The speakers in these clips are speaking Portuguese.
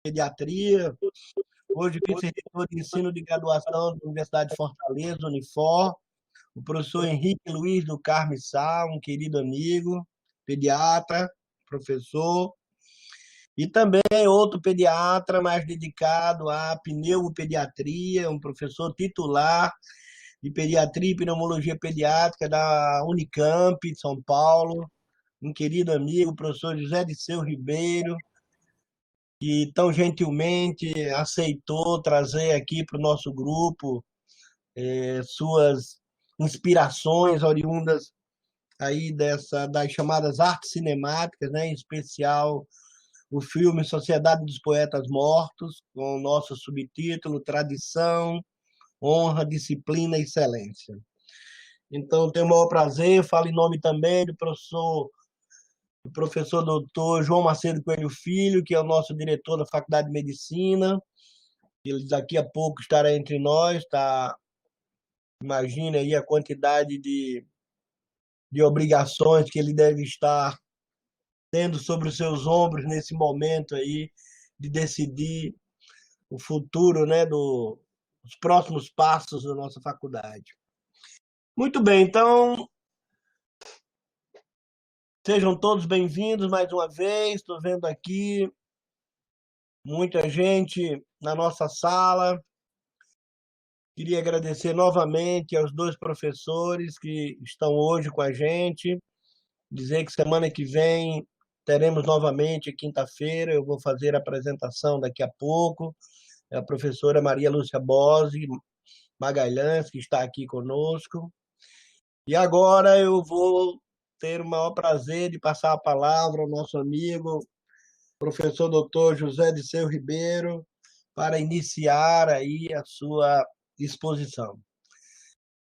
Pediatria, hoje vice-reitor de ensino de graduação da Universidade de Fortaleza, Unifor, o professor Henrique Luiz do Carmo Sá, um querido amigo, pediatra, professor, e também outro pediatra mais dedicado à pneumopediatria, um professor titular de pediatria e pneumologia pediátrica da Unicamp, de São Paulo, um querido amigo, o professor José Disseu Ribeiro, que tão gentilmente aceitou trazer aqui para o nosso grupo suas inspirações oriundas aí das chamadas artes cinemáticas, né? Em especial o filme Sociedade dos Poetas Mortos, com o nosso subtítulo Tradição, Honra, Disciplina e Excelência. Então, tenho o maior prazer, falo em nome também do professor doutor João Macedo Coelho Filho, que é o nosso diretor da Faculdade de Medicina. Ele daqui a pouco estará entre nós, tá? Imagina aí a quantidade de obrigações que ele deve estar tendo sobre os seus ombros nesse momento aí de decidir o futuro, né, os próximos passos da nossa faculdade. Muito bem, então sejam todos bem-vindos mais uma vez. Estou vendo aqui muita gente na nossa sala. Queria agradecer novamente aos dois professores que estão hoje com a gente. Dizer que semana que vem teremos novamente, quinta-feira, eu vou fazer a apresentação daqui a pouco. É a professora Maria Lúcia Bose Magalhães, que está aqui conosco. E agora eu vou ter o maior prazer de passar a palavra ao nosso amigo, professor doutor José Disseu Ribeiro, para iniciar aí a sua exposição.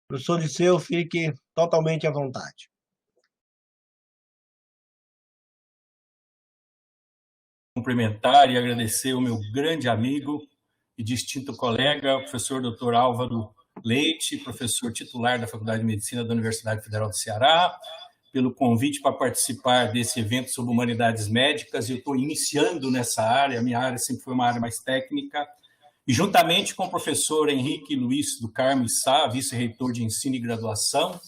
Professor Disseu, fique totalmente à vontade. Cumprimentar e agradecer o meu grande amigo e distinto colega, o professor Dr. Álvaro Leite, professor titular da Faculdade de Medicina da Universidade Federal do Ceará, pelo convite para participar desse evento sobre humanidades médicas. Eu estou iniciando nessa área, a minha área sempre foi uma área mais técnica, e juntamente com o professor Henrique Luiz do Carmo Sá, vice-reitor de ensino e graduação.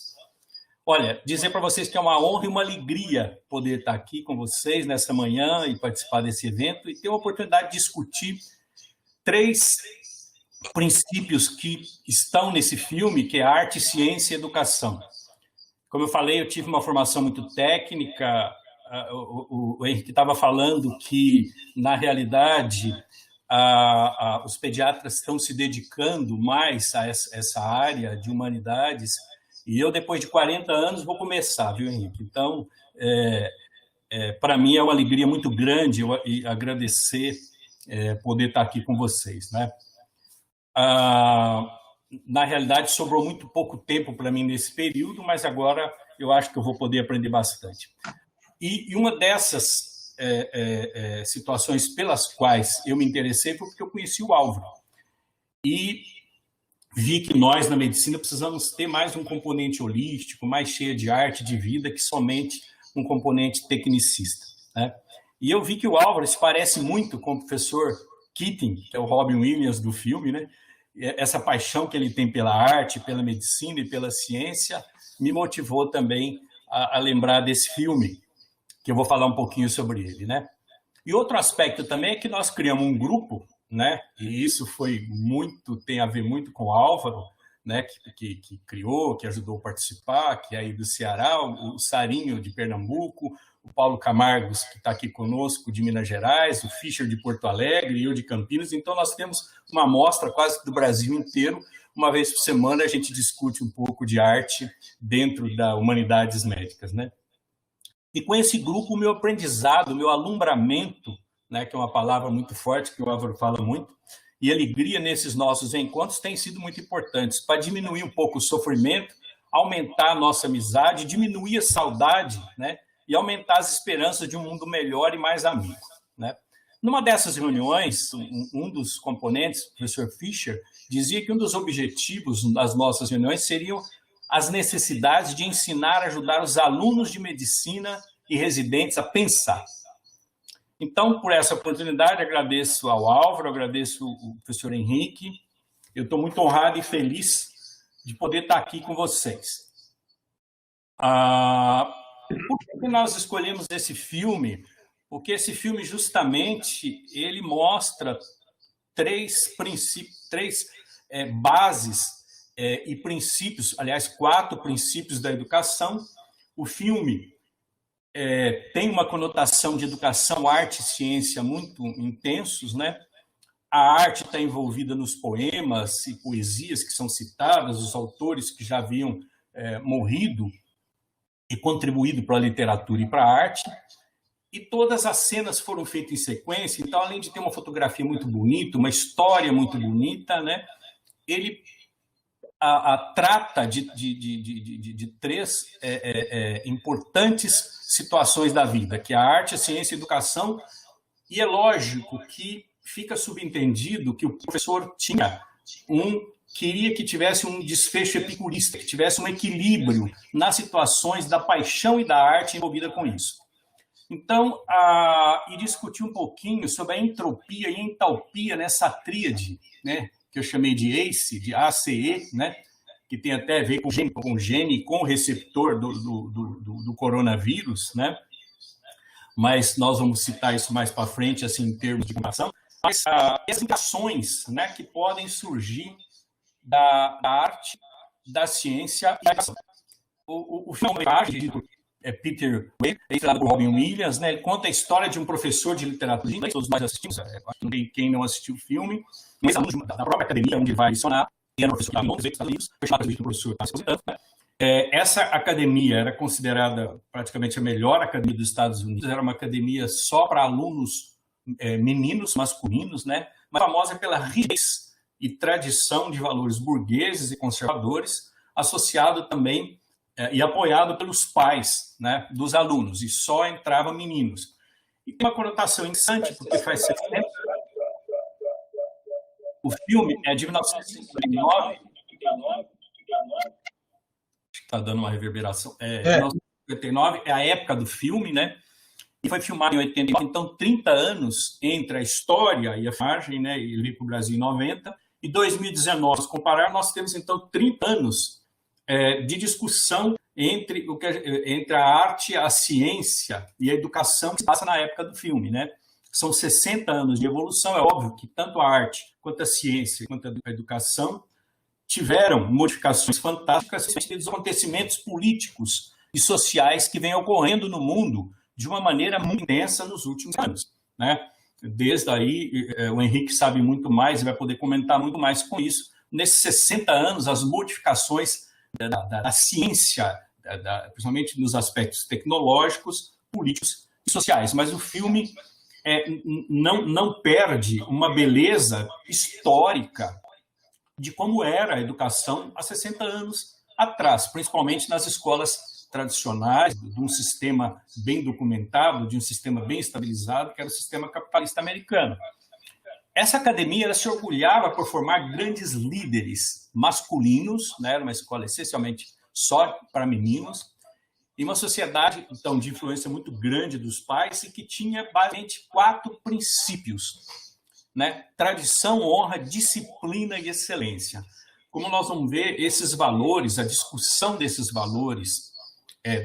Olha, dizer para vocês que é uma honra e uma alegria poder estar aqui com vocês nessa manhã e participar desse evento e ter a oportunidade de discutir 3 princípios que estão nesse filme, que é arte, ciência e educação. Como eu falei, eu tive uma formação muito técnica. O Henrique estava falando que, na realidade, os pediatras estão se dedicando mais a essa área de humanidades, e eu, depois de 40 anos, vou começar, viu, Henrique? Então, para mim é uma alegria muito grande e agradecer poder estar aqui com vocês, né? Na realidade, sobrou muito pouco tempo para mim nesse período, mas agora eu acho que eu vou poder aprender bastante. E uma dessas situações pelas quais eu me interessei foi porque eu conheci o Álvaro. E vi que nós, na medicina, precisamos ter mais um componente holístico, mais cheio de arte, de vida, que somente um componente tecnicista, né? E eu vi que o Álvaro se parece muito com o professor Keating, que é o Robin Williams do filme, né? Essa paixão que ele tem pela arte, pela medicina e pela ciência me motivou também a lembrar desse filme, que eu vou falar um pouquinho sobre ele, né? E outro aspecto também é que nós criamos um grupo, né? E isso tem a ver muito com o Álvaro, né? Que criou, que ajudou a participar, que é aí do Ceará, o Sarinho de Pernambuco, o Paulo Camargos, que está aqui conosco, de Minas Gerais, o Fischer de Porto Alegre e eu de Campinas. Então, nós temos uma amostra quase do Brasil inteiro. Uma vez por semana, a gente discute um pouco de arte dentro da humanidades médicas, né? E com esse grupo, o meu aprendizado, o meu alumbramento, né, que é uma palavra muito forte, que o Álvaro fala muito, e alegria nesses nossos encontros têm sido muito importantes para diminuir um pouco o sofrimento, aumentar a nossa amizade, diminuir a saudade, né? E aumentar as esperanças de um mundo melhor e mais amigo, né? Numa dessas reuniões, um dos componentes, o professor Fischer, dizia que um dos objetivos das nossas reuniões seriam as necessidades de ensinar, ajudar os alunos de medicina e residentes a pensar. Então, por essa oportunidade, agradeço ao Álvaro, agradeço o professor Henrique. Eu estou muito honrado e feliz de poder estar aqui com vocês. Por que nós escolhemos esse filme? Porque esse filme, justamente, ele mostra três bases e princípios, aliás, 4 princípios da educação. O filme tem uma conotação de educação, arte e ciência muito intensos, né? A arte está envolvida nos poemas e poesias que são citadas, os autores que já haviam morrido e contribuído para a literatura e para a arte, e todas as cenas foram feitas em sequência. Então, além de ter uma fotografia muito bonita, uma história muito bonita, né, ele trata de 3 importantes situações da vida, que é a arte, a ciência e a educação, e é lógico que fica subentendido que o professor queria que tivesse um desfecho epicurista, que tivesse um equilíbrio nas situações da paixão e da arte envolvida com isso. Então, e discutir um pouquinho sobre a entropia e entalpia nessa tríade, né, que eu chamei de ACE, de ACE, né, que tem até a ver com o gene e com o receptor do coronavírus, né, mas nós vamos citar isso mais para frente, assim, em termos de comparação. Mas as implicações, né, que podem surgir da arte, da ciência e da educação. O filme Peter Weir, estrelado por Robin Williams, né, ele conta a história de um professor de literatura, que todos nós assistimos, quem não assistiu o filme, mas aluno da própria academia onde vai lecionar, e era um professor de Londres, Estados Unidos, foi chamado de professor expositando, né? Essa academia era considerada praticamente a melhor academia dos Estados Unidos, era uma academia só para alunos meninos, masculinos, né, mas famosa pela rigidez e tradição de valores burgueses e conservadores, associado também e apoiado pelos pais, né, dos alunos, e só entravam meninos. E tem uma conotação interessante, porque faz 70... O filme é de 1959. Está dando uma reverberação. 1959 é a época do filme, né? E foi filmado em 89, então 30 anos entre a história e a filmagem, né? E veio para o Brasil em 90. E 2019, se comparar, nós temos então 30 anos de discussão entre a arte, a ciência e a educação que se passa na época do filme, né? São 60 anos de evolução. É óbvio que tanto a arte, quanto a ciência, quanto a educação tiveram modificações fantásticas dos acontecimentos políticos e sociais que vêm ocorrendo no mundo de uma maneira muito intensa nos últimos anos, né? Desde aí, o Henrique sabe muito mais e vai poder comentar muito mais com isso. Nesses 60 anos, as modificações da ciência, principalmente nos aspectos tecnológicos, políticos e sociais. Mas o filme não perde uma beleza histórica de como era a educação há 60 anos atrás, principalmente nas escolas tradicionais, de um sistema bem documentado, de um sistema bem estabilizado, que era o sistema capitalista americano. Essa academia ela se orgulhava por formar grandes líderes masculinos, né? Era uma escola essencialmente só para meninos, e uma sociedade, então, de influência muito grande dos pais e que tinha, basicamente, 4 princípios, né? Tradição, honra, disciplina e excelência. Como nós vamos ver, esses valores, a discussão desses valores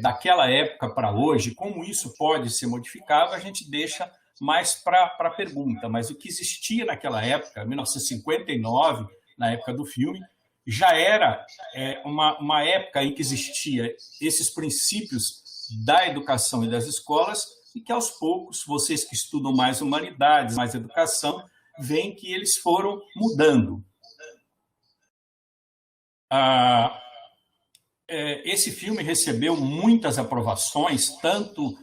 daquela época para hoje, como isso pode ser modificado, a gente deixa mais para a pergunta. Mas o que existia naquela época, 1959, na época do filme, já era uma época em que existia esses princípios da educação e das escolas e que, aos poucos, vocês que estudam mais humanidades, mais educação, veem que eles foram mudando. Esse filme recebeu muitas aprovações, tanto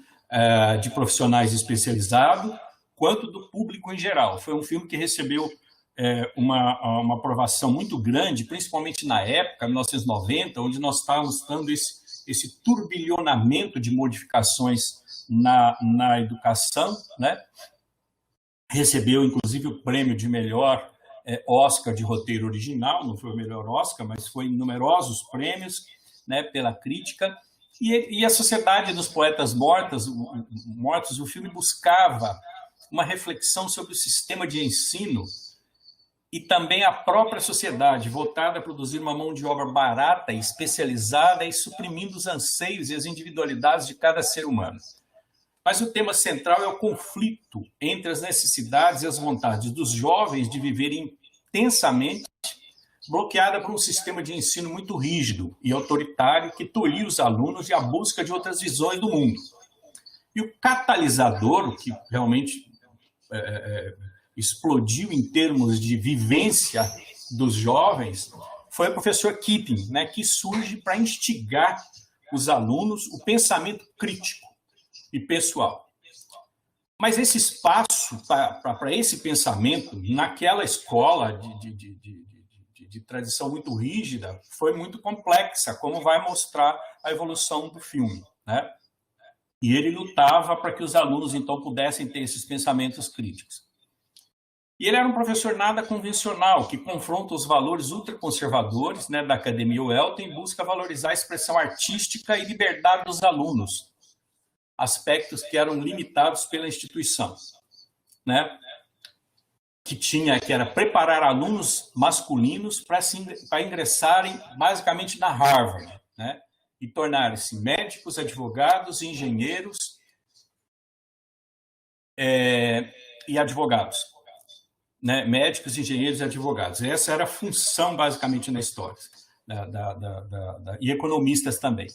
de profissionais especializados, quanto do público em geral. Foi um filme que recebeu uma aprovação muito grande, principalmente na época, 1990, onde nós estávamos dando esse turbilhonamento de modificações na educação, né? Recebeu, inclusive, o prêmio de melhor Oscar de roteiro original, não foi o melhor Oscar, mas foi em numerosos prêmios, né, pela crítica. E a Sociedade dos Poetas Mortos, o filme buscava uma reflexão sobre o sistema de ensino e também a própria sociedade, voltada a produzir uma mão de obra barata e especializada e suprimindo os anseios e as individualidades de cada ser humano. Mas o tema central é o conflito entre as necessidades e as vontades dos jovens de viverem intensamente, bloqueada por um sistema de ensino muito rígido e autoritário que tolhia os alunos e a busca de outras visões do mundo. E o catalisador, o que realmente explodiu em termos de vivência dos jovens, foi o professor Keating, né, que surge para instigar os alunos o pensamento crítico e pessoal. Mas esse espaço para esse pensamento, naquela escola de tradição muito rígida, foi muito complexa, como vai mostrar a evolução do filme, né? E ele lutava para que os alunos, então, pudessem ter esses pensamentos críticos. E ele era um professor nada convencional, que confronta os valores ultraconservadores, né, da Academia Welton e busca valorizar a expressão artística e liberdade dos alunos, aspectos que eram limitados pela instituição, né? Que era preparar alunos masculinos para ingressarem basicamente na Harvard, né? E tornarem-se médicos, advogados, engenheiros e advogados, né? Médicos, engenheiros e advogados. Essa era a função, basicamente, na história, e economistas também.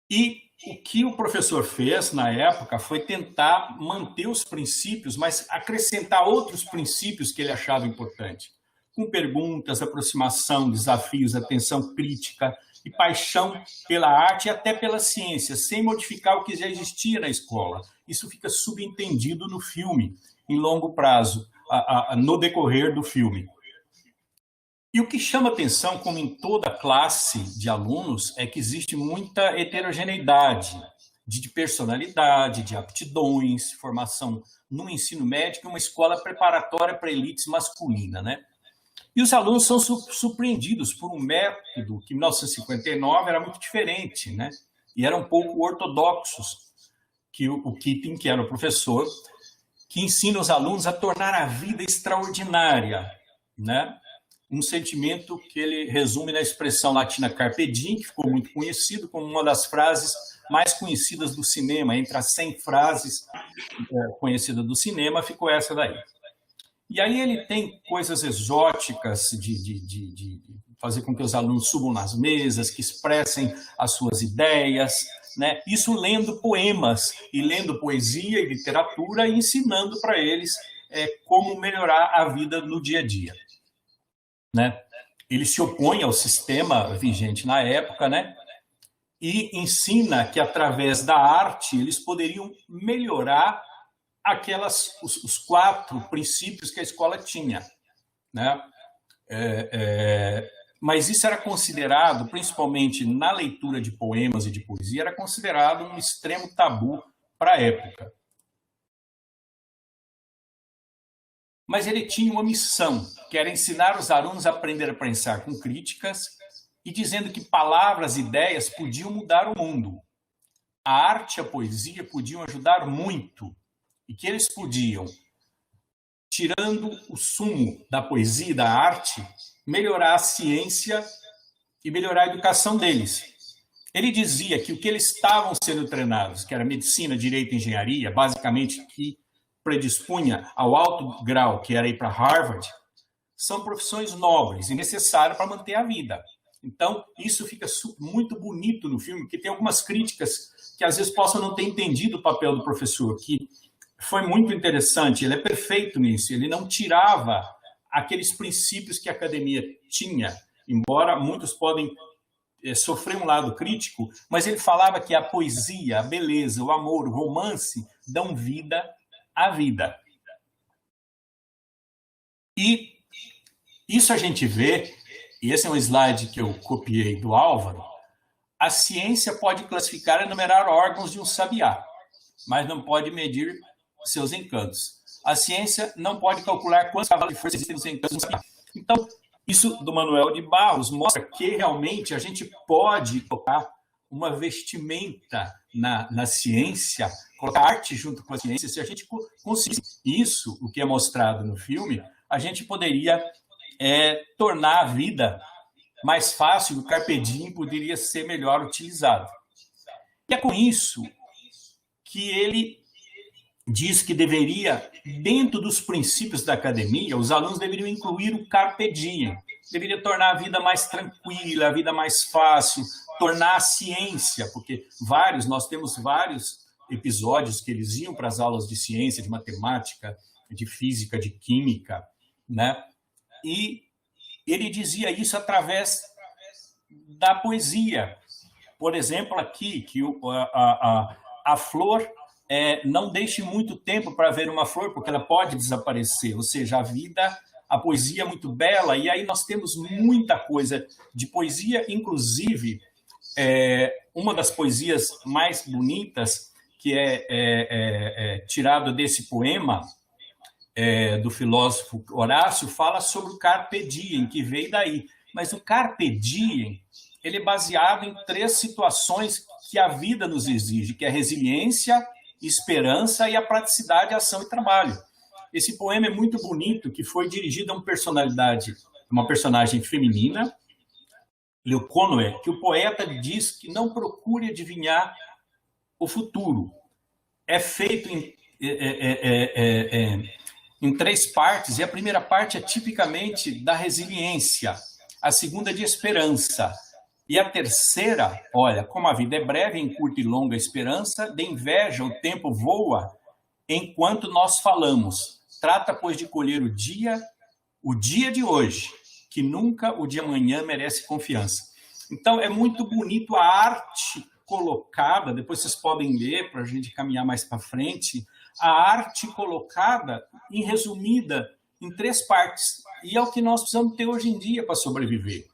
E o que o professor fez na época foi tentar manter os princípios, mas acrescentar outros princípios que ele achava importante, com perguntas, aproximação, desafios, atenção crítica e paixão pela arte e até pela ciência, sem modificar o que já existia na escola. Isso fica subentendido no filme, em longo prazo, no decorrer do filme. E o que chama atenção, como em toda classe de alunos, é que existe muita heterogeneidade de personalidade, de aptidões, formação no ensino médio, uma escola preparatória para elites masculina, né? E os alunos são surpreendidos por um método que, em 1959, era muito diferente, né? E eram um pouco ortodoxos, que o Keating, que era o professor, que ensina os alunos a tornar a vida extraordinária, né? Um sentimento que ele resume na expressão latina carpe diem, que ficou muito conhecido como uma das frases mais conhecidas do cinema. Entre as 100 frases conhecidas do cinema, ficou essa daí. E aí ele tem coisas exóticas de fazer com que os alunos subam nas mesas, que expressem as suas ideias, né? Isso lendo poemas, e lendo poesia e literatura, e ensinando para eles como melhorar a vida no dia a dia, né? Ele se opõe ao sistema vigente na época, né? E ensina que, através da arte, eles poderiam melhorar os 4 princípios que a escola tinha, né? Mas isso era considerado, principalmente na leitura de poemas e de poesia, era considerado um extremo tabu para a época. Mas ele tinha uma missão, que era ensinar os alunos a aprender a pensar com críticas e dizendo que palavras e ideias podiam mudar o mundo. A arte e a poesia podiam ajudar muito e que eles podiam, tirando o sumo da poesia e da arte, melhorar a ciência e melhorar a educação deles. Ele dizia que o que eles estavam sendo treinados, que era medicina, direito e engenharia, basicamente que predispunha ao alto grau, que era ir para Harvard, são profissões nobres e necessárias para manter a vida. Então, isso fica muito bonito no filme, porque tem algumas críticas que às vezes possam não ter entendido o papel do professor, que foi muito interessante, ele é perfeito nisso, ele não tirava aqueles princípios que a academia tinha, embora muitos podem sofrer um lado crítico, mas ele falava que a poesia, a beleza, o amor, o romance dão vida à vida. E isso a gente vê, e esse é um slide que eu copiei do Álvaro, a ciência pode classificar e enumerar órgãos de um sabiá, mas não pode medir seus encantos. A ciência não pode calcular quantos cavalos de força existem nos encantos de um sabiá. Então, isso do Manuel de Barros mostra que realmente a gente pode colocar uma vestimenta na ciência, colocar arte junto com a ciência, se a gente conseguisse isso, o que é mostrado no filme, a gente poderia tornar a vida mais fácil, o carpe diem poderia ser melhor utilizado. E é com isso que ele diz que deveria, dentro dos princípios da academia, os alunos deveriam incluir o carpe diem, deveria tornar a vida mais tranquila, a vida mais fácil, tornar a ciência, porque nós temos vários episódios que eles iam para as aulas de ciência, de matemática, de física, de química, né? E ele dizia isso através da poesia. Por exemplo, aqui, que a flor, não deixe muito tempo para ver uma flor, porque ela pode desaparecer. Ou seja, a poesia é muito bela, e aí nós temos muita coisa de poesia, inclusive, uma das poesias mais bonitas, que é tirado desse poema, do filósofo Horácio, fala sobre o carpe diem, que veio daí. Mas o carpe diem, ele é baseado em 3 situações que a vida nos exige, que é a resiliência, esperança e a praticidade, ação e trabalho. Esse poema é muito bonito, que foi dirigido a uma personagem feminina, Leucónoe, que o poeta diz que não procure adivinhar o futuro. É feito em 3 partes, e a primeira parte é tipicamente da resiliência, a segunda de esperança, e a terceira, olha, como a vida é breve, em curta e longa esperança, de inveja o tempo voa enquanto nós falamos. Trata, pois, de colher o dia de hoje, que nunca o de amanhã merece confiança. Então, é muito bonito a arte colocada, depois vocês podem ler para a gente caminhar mais para frente, a arte colocada, resumida, em 3 partes. E é o que nós precisamos ter hoje em dia para sobreviver.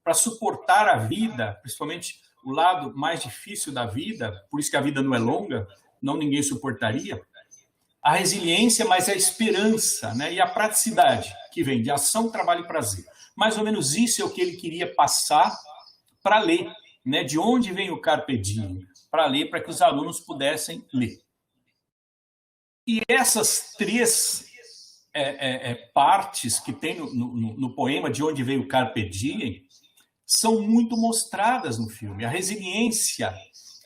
Para suportar a vida, principalmente o lado mais difícil da vida, por isso que a vida não é longa, não ninguém suportaria, a resiliência, mas a esperança, né? E a praticidade, que vem de ação, trabalho e prazer. Mais ou menos isso é o que ele queria passar para ler, né? De onde vem o carpe diem? Para ler, para que os alunos pudessem ler. E essas 3 partes que tem no poema de onde veio o carpe diem são muito mostradas no filme. A resiliência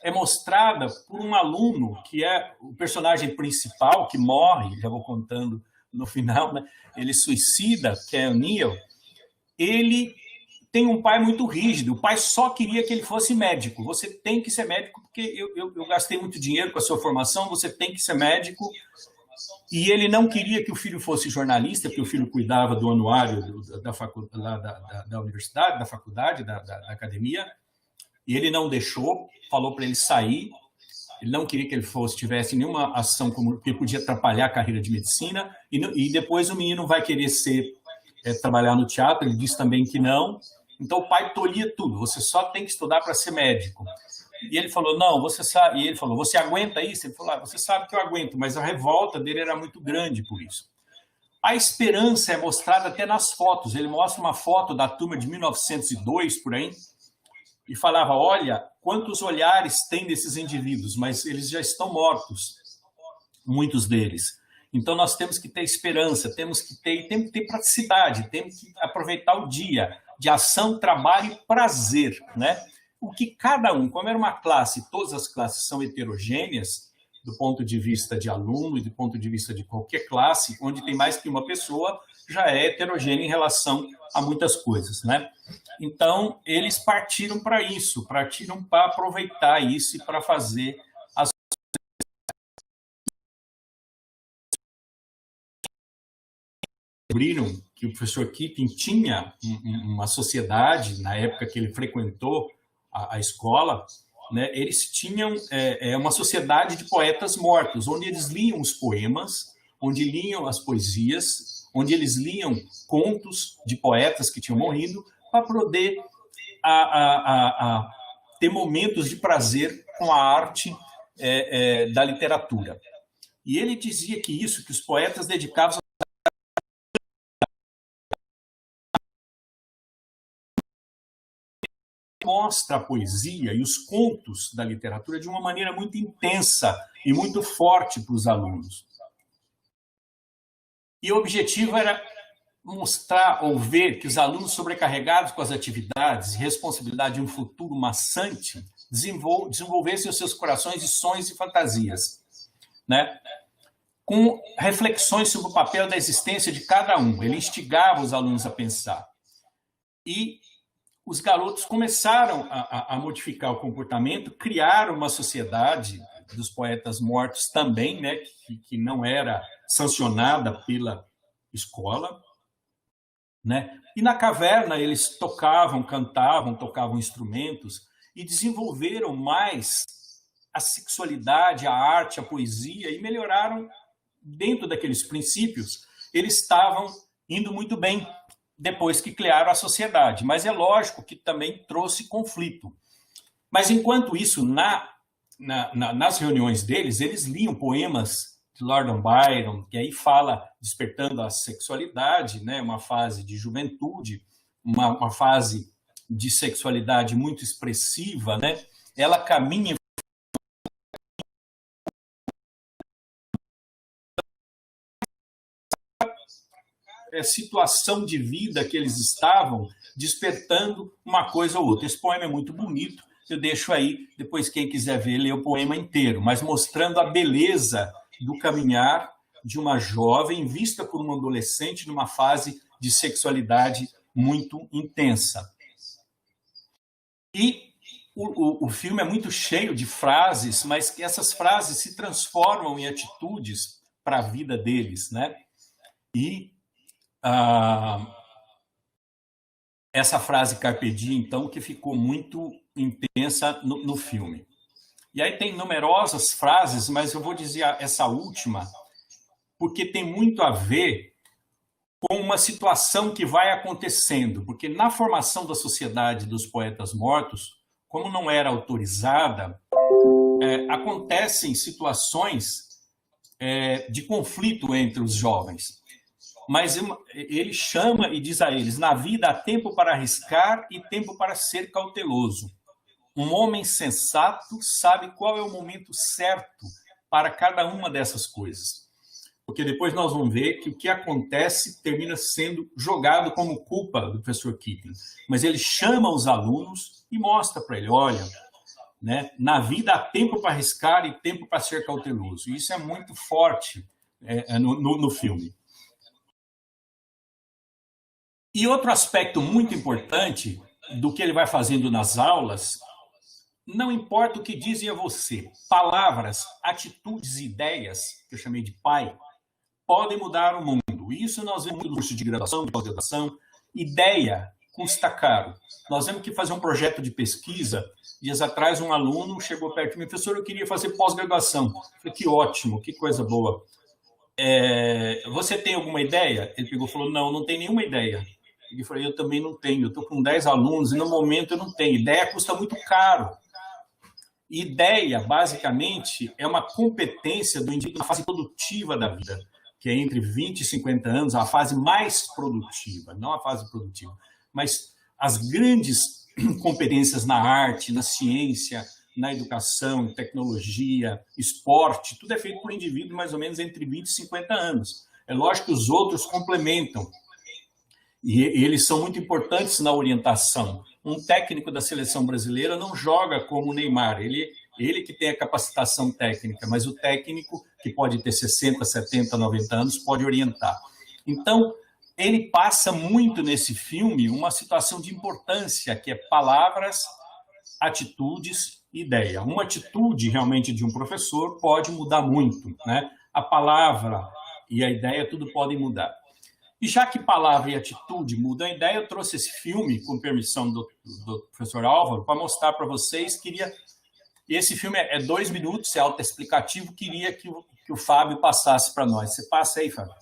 é mostrada por um aluno, que é o personagem principal, que morre, já vou contando no final, né? Ele suicida, que é o Neil. Ele tem um pai muito rígido, o pai só queria que ele fosse médico. Você tem que ser médico, porque eu gastei muito dinheiro com a sua formação, você tem que ser médico. E ele não queria que o filho fosse jornalista, porque o filho cuidava do anuário da universidade, da faculdade, da academia, e ele não deixou, falou para ele sair. Ele não queria que ele tivesse nenhuma ação que podia atrapalhar a carreira de medicina, e depois o menino vai querer trabalhar no teatro, ele disse também que não. Então o pai tolhia tudo, você só tem que estudar para ser médico. E ele falou, não, você sabe. E ele falou, você aguenta isso? Ele falou, você sabe que eu aguento, mas a revolta dele era muito grande por isso. A esperança é mostrada até nas fotos. Ele mostra uma foto da turma de 1902, por aí, e falava, olha, quantos olhares tem desses indivíduos, mas eles já estão mortos, muitos deles. Então nós temos que ter esperança, temos que ter praticidade, temos que aproveitar o dia de ação, trabalho e prazer, né? O que cada um, como era uma classe, todas as classes são heterogêneas, do ponto de vista de aluno e do ponto de vista de qualquer classe, onde tem mais que uma pessoa, já é heterogênea em relação a muitas coisas, né? Então, eles partiram para isso, partiram para aproveitar isso e para fazer as... Descobriram que o professor Keating tinha uma sociedade, na época que ele frequentou a escola, né, eles tinham uma sociedade de poetas mortos, onde eles liam os poemas, onde liam as poesias, onde eles liam contos de poetas que tinham morrido, para poder ter momentos de prazer com a arte da literatura. E ele dizia que os poetas dedicavam mostra a poesia e os contos da literatura de uma maneira muito intensa e muito forte para os alunos. E o objetivo era mostrar ou ver que os alunos sobrecarregados com as atividades e responsabilidade de um futuro maçante desenvolvessem os seus corações de sonhos e fantasias, né? Com reflexões sobre o papel da existência de cada um. Ele instigava os alunos a pensar. E os garotos começaram a modificar o comportamento, criaram uma sociedade dos poetas mortos também, né, que não era sancionada pela escola, né? E na caverna eles tocavam, cantavam, tocavam instrumentos e desenvolveram mais a sexualidade, a arte, a poesia e melhoraram dentro daqueles princípios. Eles estavam indo muito bem depois que criaram a sociedade, mas é lógico que também trouxe conflito. Mas enquanto isso, nas reuniões deles, eles liam poemas de Lord Byron, que aí fala despertando a sexualidade, né? Uma fase de juventude, uma fase de sexualidade muito expressiva, né? Ela caminha situação de vida que eles estavam despertando uma coisa ou outra. Esse poema é muito bonito, eu deixo aí, depois quem quiser ver, ler o poema inteiro, mas mostrando a beleza do caminhar de uma jovem vista por um adolescente numa fase de sexualidade muito intensa. E o filme é muito cheio de frases, mas que essas frases se transformam em atitudes para a vida deles, né? E essa frase carpe diem, então, que ficou muito intensa no filme. E aí tem numerosas frases, mas eu vou dizer essa última, porque tem muito a ver com uma situação que vai acontecendo, porque na formação da Sociedade dos Poetas Mortos, como não era autorizada, acontecem situações de conflito entre os jovens. Mas ele chama e diz a eles: na vida há tempo para arriscar e tempo para ser cauteloso. Um homem sensato sabe qual é o momento certo para cada uma dessas coisas. Porque depois nós vamos ver que o que acontece termina sendo jogado como culpa do professor Keating. Mas ele chama os alunos e mostra para ele: olha, né, na vida há tempo para arriscar e tempo para ser cauteloso. E isso é muito forte no filme. E outro aspecto muito importante do que ele vai fazendo nas aulas, não importa o que dizem a você, palavras, atitudes e ideias, que eu chamei de pai, podem mudar o mundo. Isso nós vemos no curso de graduação, de pós-graduação. Ideia custa caro. Nós temos que fazer um projeto de pesquisa. Dias atrás, um aluno chegou perto de mim: professor, eu queria fazer pós-graduação. Eu falei: que ótimo, que coisa boa. Você tem alguma ideia? Ele pegou e falou: não tem nenhuma ideia. Eu falei: eu também não tenho. Eu estou com 10 alunos e no momento eu não tenho. Ideia custa muito caro. Ideia, basicamente, é uma competência do indivíduo na fase produtiva da vida, que é entre 20 e 50 anos, a fase mais produtiva, não a fase produtiva. Mas as grandes competências na arte, na ciência, na educação, tecnologia, esporte, tudo é feito por indivíduos mais ou menos entre 20 e 50 anos. É lógico que os outros complementam. E eles são muito importantes na orientação. Um técnico da seleção brasileira não joga como o Neymar. Ele que tem a capacitação técnica, mas o técnico, que pode ter 60, 70, 90 anos, pode orientar. Então, ele passa muito nesse filme uma situação de importância, que é palavras, atitudes e ideia. Uma atitude, realmente, de um professor pode mudar muito, né? A palavra e a ideia, tudo podem mudar. E já que palavra e atitude mudam a ideia, eu trouxe esse filme, com permissão do professor Álvaro, para mostrar para vocês. Esse filme é 2 minutos, é autoexplicativo, queria que o Fábio passasse para nós. Você passa aí, Fábio.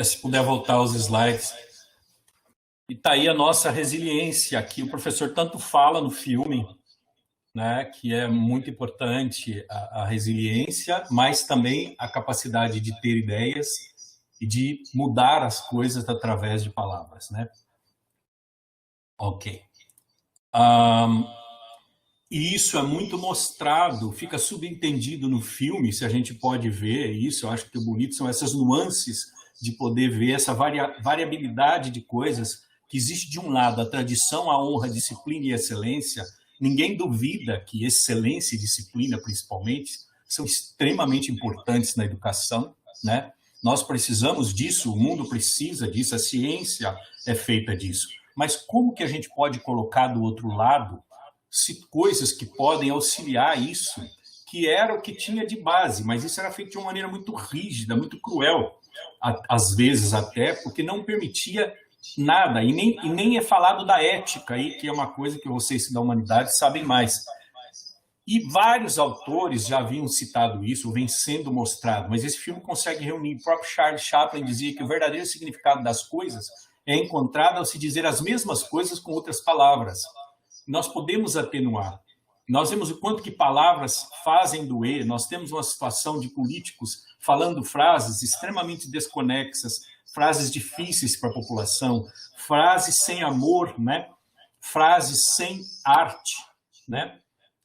Se puder voltar aos slides. E está aí a nossa resiliência, que o professor tanto fala no filme, né, que é muito importante a resiliência, mas também a capacidade de ter ideias e de mudar as coisas através de palavras, né? Ok. E isso é muito mostrado, fica subentendido no filme, se a gente pode ver isso, eu acho que o bonito são essas nuances de poder ver essa variabilidade de coisas que existe de um lado a tradição, a honra, a disciplina e a excelência. Ninguém duvida que excelência e disciplina, principalmente, são extremamente importantes na educação, né? Nós precisamos disso, o mundo precisa disso, a ciência é feita disso. Mas como que a gente pode colocar do outro lado coisas que podem auxiliar isso, que era o que tinha de base, mas isso era feito de uma maneira muito rígida, muito cruel, às vezes até, porque não permitia nada, e nem é falado da ética, aí, que é uma coisa que vocês da humanidade sabem mais. E vários autores já haviam citado isso, vem sendo mostrado, mas esse filme consegue reunir. O próprio Charles Chaplin dizia que o verdadeiro significado das coisas é encontrado ao se dizer as mesmas coisas com outras palavras. Nós podemos atenuar. Nós vemos o quanto que palavras fazem doer. Nós temos uma situação de políticos falando frases extremamente desconexas, frases difíceis para a população, frases sem amor, né? Frases sem arte, né?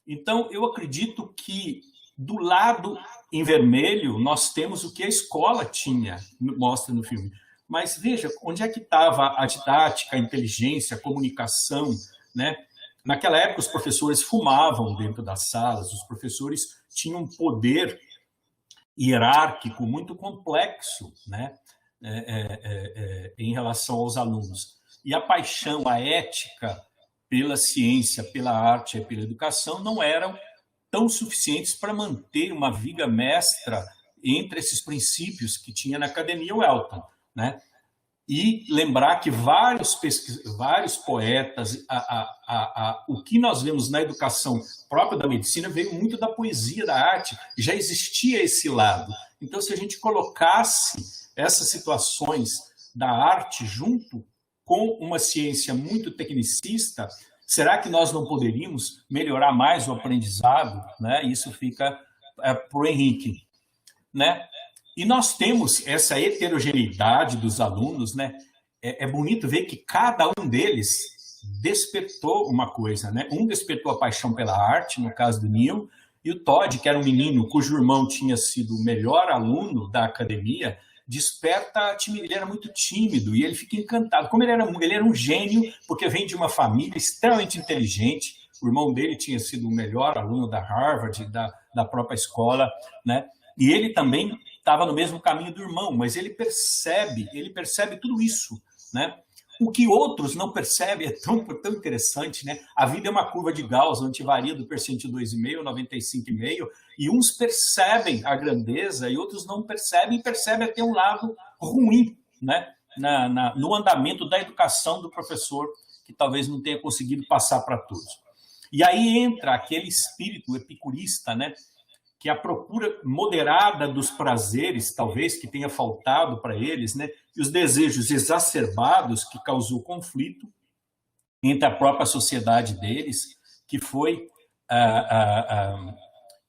Então, eu acredito que do lado em vermelho nós temos o que a escola tinha, mostra no filme. Mas veja, onde é que estava a didática, a inteligência, a comunicação, né? Naquela época, os professores fumavam dentro das salas, os professores tinham um poder hierárquico muito complexo, né? Em relação aos alunos. E a paixão, a ética pela ciência, pela arte e pela educação não eram tão suficientes para manter uma viga mestra entre esses princípios que tinha na Academia Welton, né? E lembrar que vários poetas, o que nós vemos na educação própria da medicina veio muito da poesia, da arte, já existia esse lado. Então, se a gente colocasse essas situações da arte junto com uma ciência muito tecnicista, será que nós não poderíamos melhorar mais o aprendizado, né? Isso fica para o Henrique, né? E nós temos essa heterogeneidade dos alunos, né? É bonito ver que cada um deles despertou uma coisa, né? Um despertou a paixão pela arte, no caso do Neil, e o Todd, que era um menino cujo irmão tinha sido o melhor aluno da academia, desperta a timidez. Ele era muito tímido e ele fica encantado. Como ele era um gênio, porque vem de uma família extremamente inteligente. O irmão dele tinha sido o melhor aluno da Harvard, da própria escola, né? E ele também estava no mesmo caminho do irmão, mas ele percebe tudo isso, né? O que outros não percebem é tão interessante, né? A vida é uma curva de Gauss, onde varia do percentil 2,5 a 95,5, e uns percebem a grandeza e outros não percebem, e percebem até um lado ruim, né? No andamento da educação do professor, que talvez não tenha conseguido passar para todos. E aí entra aquele espírito epicurista, né? Que a procura moderada dos prazeres, talvez, que tenha faltado para eles, né? E os desejos exacerbados que causou conflito entre a própria sociedade deles, que foi...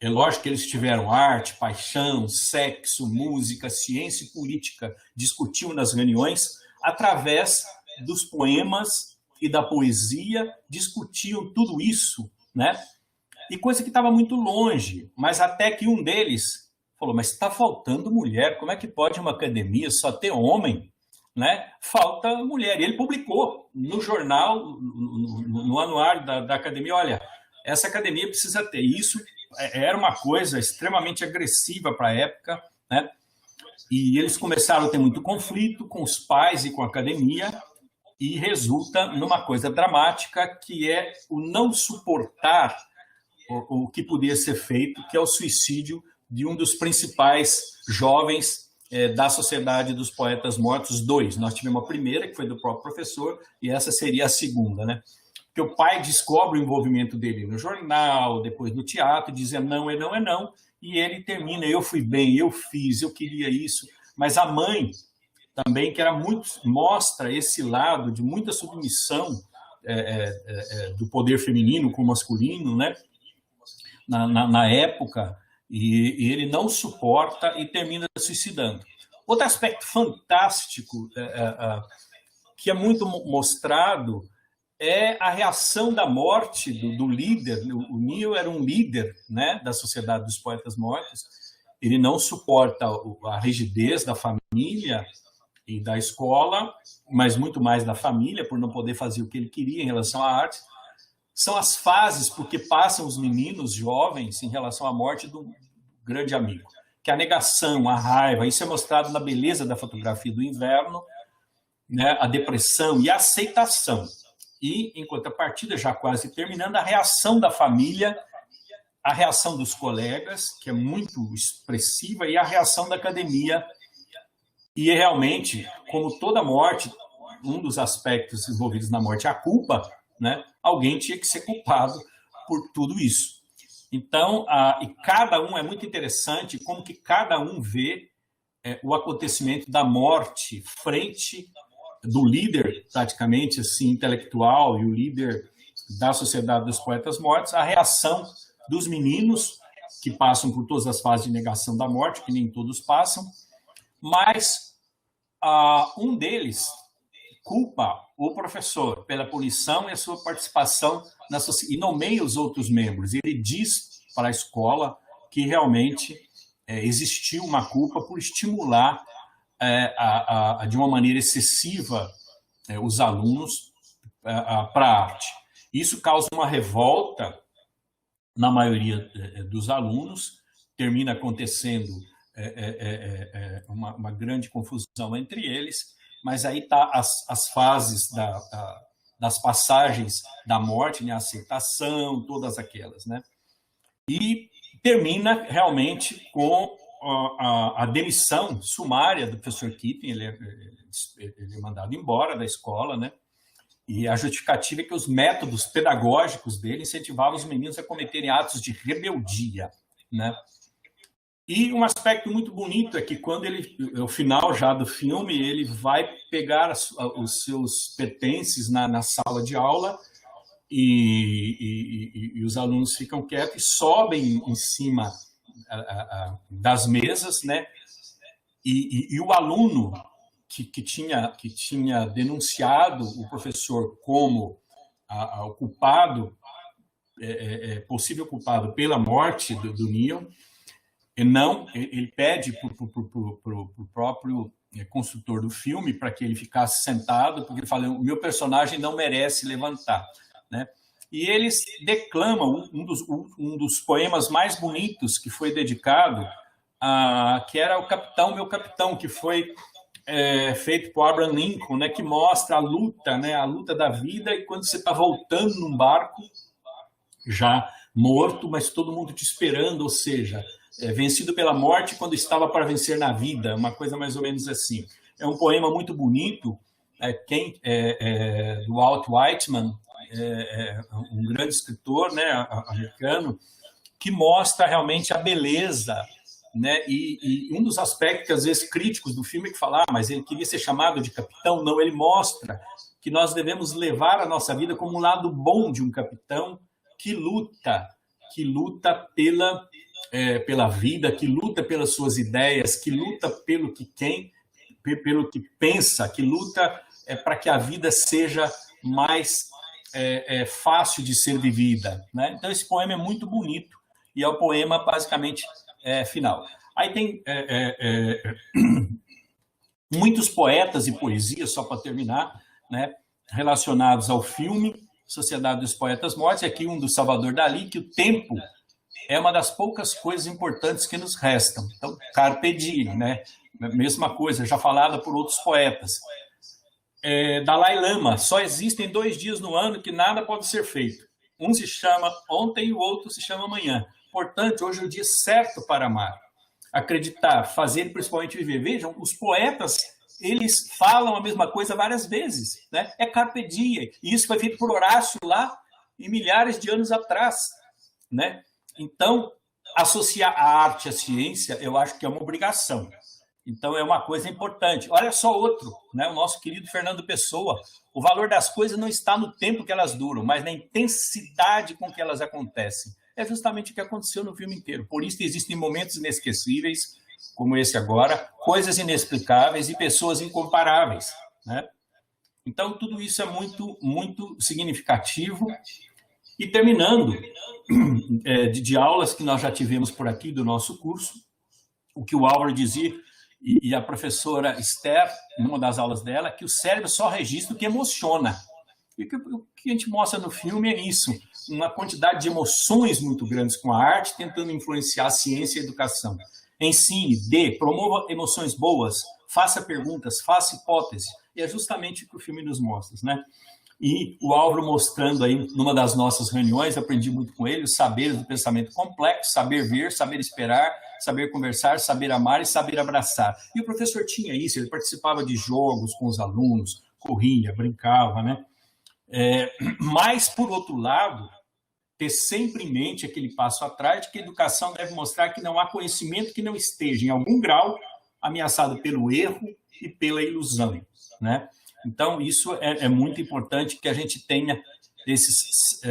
é lógico que eles tiveram arte, paixão, sexo, música, ciência e política, discutiam nas reuniões, através dos poemas e da poesia, discutiam tudo isso, né? E coisa que estava muito longe, mas até que um deles falou, mas está faltando mulher, como é que pode uma academia só ter homem? Né? Falta mulher. E ele publicou no jornal, no anuário da academia, olha, essa academia precisa ter. Isso era uma coisa extremamente agressiva para a época, né? E eles começaram a ter muito conflito com os pais e com a academia, e resulta numa coisa dramática, que é o não suportar o que podia ser feito, que é o suicídio de um dos principais jovens da Sociedade dos Poetas Mortos, 2. Nós tivemos a primeira, que foi do próprio professor, e essa seria a segunda, né? Porque o pai descobre o envolvimento dele no jornal, depois no teatro, dizendo não, é não, é não, e ele termina, eu fui bem, eu fiz, eu queria isso, mas a mãe também, que era mostra esse lado de muita submissão do poder feminino com o masculino, né? Na época, e ele não suporta e termina suicidando. Outro aspecto fantástico que é muito mostrado é a reação da morte do líder. O Neil era um líder, né, da Sociedade dos Poetas Mortos. Ele não suporta a rigidez da família e da escola, mas muito mais da família, por não poder fazer o que ele queria em relação à arte. São as fases porque passam os meninos jovens em relação à morte do grande amigo, que é a negação, a raiva. Isso é mostrado na beleza da fotografia do Inverno, né, a depressão e a aceitação. E, em contrapartida, já quase terminando, a reação da família, a reação dos colegas, que é muito expressiva, e a reação da academia. E, realmente, como toda morte, um dos aspectos envolvidos na morte é a culpa, né? Alguém tinha que ser culpado por tudo isso. Então, e cada um, é muito interessante como que cada um vê o acontecimento da morte frente do líder, praticamente assim, intelectual, e o líder da Sociedade dos Poetas Mortos, a reação dos meninos, que passam por todas as fases de negação da morte, que nem todos passam, mas um deles culpa o professor pela punição e a sua participação e nomeia os outros membros. Ele diz para a escola que realmente existiu uma culpa por estimular de uma maneira excessiva os alunos para a arte. Isso causa uma revolta na maioria dos alunos, termina acontecendo uma grande confusão entre eles, mas aí está as fases das passagens da morte, né, a aceitação, todas aquelas, né? E termina realmente com a demissão sumária do professor Kippen. Ele é mandado embora da escola, né? E a justificativa é que os métodos pedagógicos dele incentivavam os meninos a cometerem atos de rebeldia, né? E um aspecto muito bonito é que quando no final já do filme, ele vai pegar os seus pertences na sala de aula e os alunos ficam quietos e sobem em cima das mesas, né? E o aluno que tinha denunciado o professor como o culpado, possível culpado pela morte do Neil, ele pede para o próprio construtor do filme para que ele ficasse sentado, porque ele fala: o meu personagem não merece levantar, né? E eles declamam um dos poemas mais bonitos que foi dedicado, que era o Capitão, Meu Capitão, que foi feito por Abraham Lincoln, né, que mostra a luta, né, a luta da vida, e quando você está voltando num barco, já morto, mas todo mundo te esperando, ou seja, vencido pela morte quando estava para vencer na vida, uma coisa mais ou menos assim. É um poema muito bonito, do Walt Whitman, um grande escritor, né, americano, que mostra realmente a beleza, né, e um dos aspectos, às vezes, críticos do filme é que fala: mas ele queria ser chamado de capitão. Não, ele mostra que nós devemos levar a nossa vida como um lado bom de um capitão que luta pela vida, que luta pelas suas ideias, que luta pelo que pensa, que luta para que a vida seja mais fácil de ser vivida, né? Então, esse poema é muito bonito e é o poema, basicamente, final. Aí tem muitos poetas e poesias, só para terminar, né, relacionados ao filme Sociedade dos Poetas Mortos. Aqui um do Salvador Dalí, que o tempo é uma das poucas coisas importantes que nos restam. Então, Carpe Diem, né? Mesma coisa, já falada por outros poetas. Dalai Lama: só existem 2 dias no ano que nada pode ser feito. Um se chama ontem e o outro se chama amanhã. Portanto, hoje é o dia certo para amar, acreditar, fazer e principalmente viver. Vejam, os poetas, eles falam a mesma coisa várias vezes, né? É Carpe Diem. E isso foi feito por Horácio lá em milhares de anos atrás, né? Então, associar a arte à ciência, eu acho que é uma obrigação. Então, é uma coisa importante. Olha só outro, né? O nosso querido Fernando Pessoa. O valor das coisas não está no tempo que elas duram, mas na intensidade com que elas acontecem. É justamente o que aconteceu no filme inteiro. Por isso existem momentos inesquecíveis, como esse agora, coisas inexplicáveis e pessoas incomparáveis, né? Então, tudo isso é muito, muito significativo. E terminando de aulas que nós já tivemos por aqui do nosso curso, o que o Álvaro dizia, e a professora Esther, numa das aulas dela, que o cérebro só registra o que emociona. E o que a gente mostra no filme é isso, uma quantidade de emoções muito grandes com a arte, tentando influenciar a ciência e a educação. Ensine, dê, promova emoções boas, faça perguntas, faça hipóteses. E é justamente o que o filme nos mostra, né? E o Álvaro mostrando aí, numa das nossas reuniões, aprendi muito com ele, os saberes do pensamento complexo, saber ver, saber esperar, saber conversar, saber amar e saber abraçar. E o professor tinha isso, ele participava de jogos com os alunos, corria, brincava, né? Mas, por outro lado, ter sempre em mente aquele passo atrás de que a educação deve mostrar que não há conhecimento que não esteja, em algum grau, ameaçado pelo erro e pela ilusão, né? Então, isso é muito importante que a gente tenha esses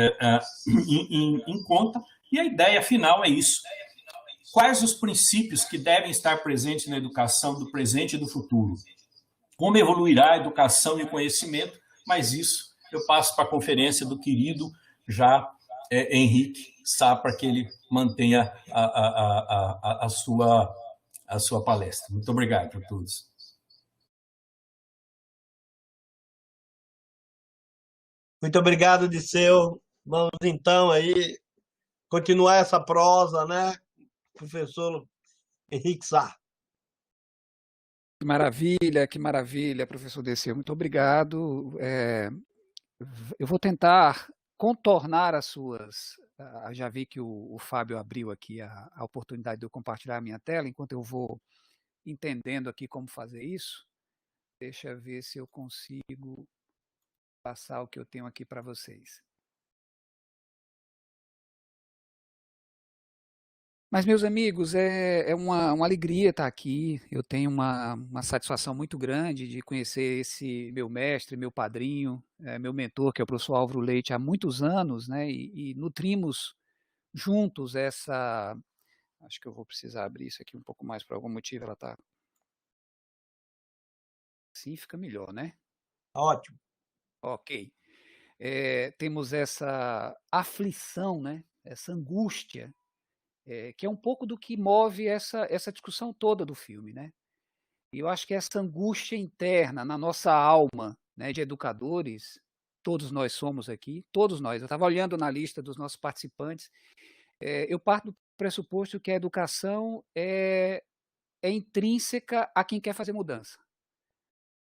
em conta. E a ideia final é isso. Quais os princípios que devem estar presentes na educação do presente e do futuro? Como evoluirá a educação e o conhecimento? Mas isso eu passo para a conferência do querido já Henrique Sá, para que ele mantenha a sua palestra. Muito obrigado a todos. Muito obrigado, Disseu. Vamos, então, aí continuar essa prosa, né? Professor Henrique Sá. Que maravilha, professor Disseu. Muito obrigado. Eu vou tentar contornar as suas... Já vi que o Fábio abriu aqui a oportunidade de eu compartilhar a minha tela, enquanto eu vou entendendo aqui como fazer isso. Deixa eu ver se eu consigo passar o que eu tenho aqui para vocês. Mas, meus amigos, é uma alegria estar aqui. Eu tenho uma satisfação muito grande de conhecer esse meu mestre, meu padrinho, meu mentor, que é o professor Álvaro Leite, há muitos anos, né? E nutrimos juntos essa... Acho que eu vou precisar abrir isso aqui um pouco mais, por algum motivo ela está... Assim fica melhor, né? Ótimo. Ok. Temos essa aflição, né? Essa angústia, que é um pouco do que move essa discussão toda do filme, né? E eu acho que essa angústia interna na nossa alma, né, de educadores, todos nós somos aqui, todos nós. Eu estava olhando na lista dos nossos participantes, eu parto do pressuposto que a educação é intrínseca a quem quer fazer mudança.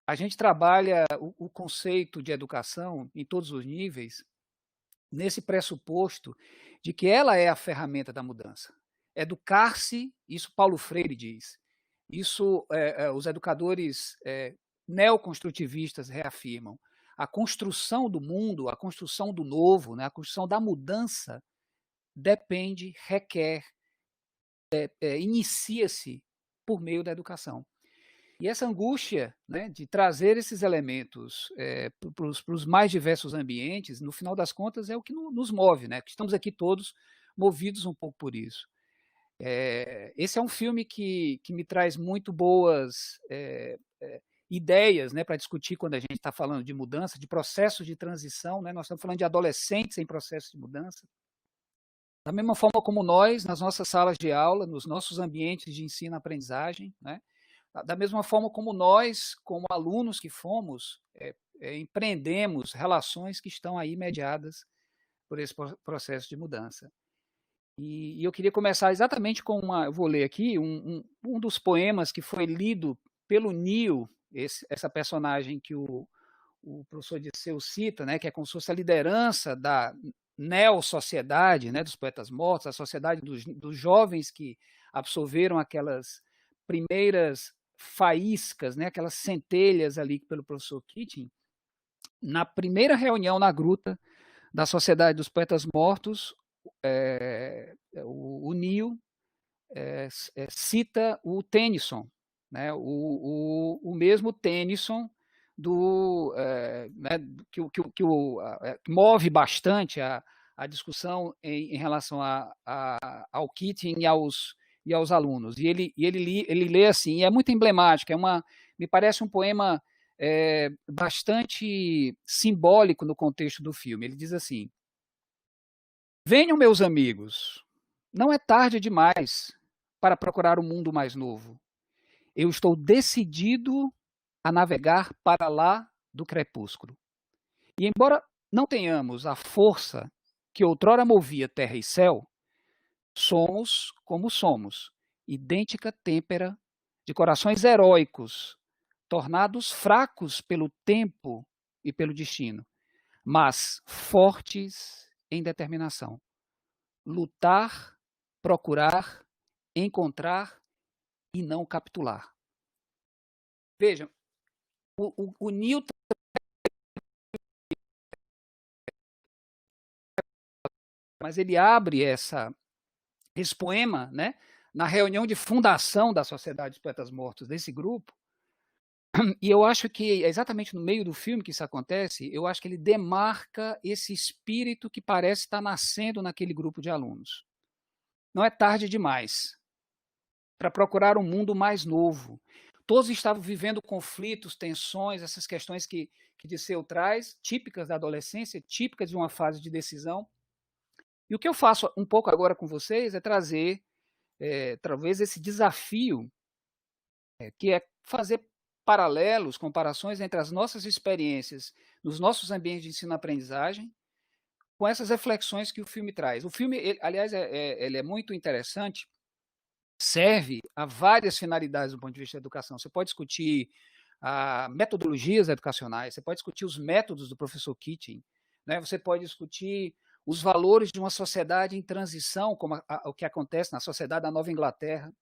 A gente trabalha o conceito de educação em todos os níveis nesse pressuposto de que ela é a ferramenta da mudança. Educar-se, isso Paulo Freire diz, isso os educadores neoconstrutivistas reafirmam. A construção do mundo, a construção do novo, né, a construção da mudança depende, requer, inicia-se por meio da educação. E essa angústia, né, de trazer esses elementos para os mais diversos ambientes, no final das contas, é o que nos move, né? Estamos aqui todos movidos um pouco por isso. Esse é um filme que me traz muito boas ideias, né, para discutir quando a gente está falando de mudança, de processos de transição, né? Nós estamos falando de adolescentes em processo de mudança. Da mesma forma como nós, nas nossas salas de aula, nos nossos ambientes de ensino-aprendizagem, né? Da mesma forma como nós, como alunos que fomos, empreendemos relações que estão aí mediadas por esse processo de mudança. E eu queria começar exatamente com eu vou ler aqui, um dos poemas que foi lido pelo Neil, essa personagem que o professor Disseu cita, né, que é como se fosse a liderança da neo-sociedade, né, dos poetas mortos, a sociedade dos jovens que absorveram aquelas primeiras faíscas, né, aquelas centelhas ali pelo professor Keating, na primeira reunião na gruta da Sociedade dos Poetas Mortos, o Neil cita o Tennyson, né? O mesmo Tennyson né, que move bastante a discussão em relação ao Keating e aos alunos. E ele lê assim, e é muito emblemático, me parece um poema bastante simbólico no contexto do filme. Ele diz assim: venham, meus amigos, não é tarde demais para procurar um mundo mais novo. Eu estou decidido a navegar para lá do crepúsculo. E embora não tenhamos a força que outrora movia terra e céu, somos como somos, idêntica têmpera de corações heróicos, tornados fracos pelo tempo e pelo destino, mas fortes em determinação. Lutar, procurar, encontrar e não capitular. Vejam, o Newton, mas ele abre esse poema, né, na reunião de fundação da Sociedade dos Poetas Mortos, desse grupo, e eu acho que é exatamente no meio do filme que isso acontece, eu acho que ele demarca esse espírito que parece estar nascendo naquele grupo de alunos. Não é tarde demais para procurar um mundo mais novo. Todos estavam vivendo conflitos, tensões, essas questões que Dirceu traz, típicas da adolescência, típicas de uma fase de decisão. E o que eu faço um pouco agora com vocês é trazer, talvez, esse desafio, que é fazer paralelos, comparações entre as nossas experiências nos nossos ambientes de ensino-aprendizagem com essas reflexões que o filme traz. O filme, aliás, ele é muito interessante, serve a várias finalidades do ponto de vista da educação. Você pode discutir metodologias educacionais, você pode discutir os métodos do professor Keating, né? Você pode discutir os valores de uma sociedade em transição, como o que acontece na sociedade da Nova Inglaterra,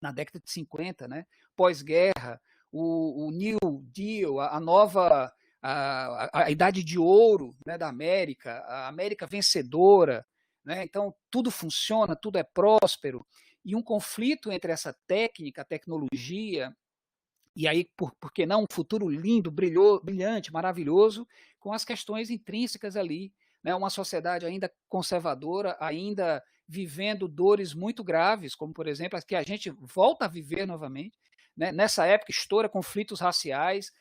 na década de 50, né? Pós-guerra, o New Deal, a nova a idade de ouro, né, da América, a América vencedora, né? Então tudo funciona, tudo é próspero, e um conflito entre essa técnica, a tecnologia, e aí, por que não, um futuro lindo, brilhante, maravilhoso, com as questões intrínsecas ali, né? Uma sociedade ainda conservadora, ainda vivendo dores muito graves, como, por exemplo, as que a gente volta a viver novamente, né? Nessa época estoura conflitos raciais,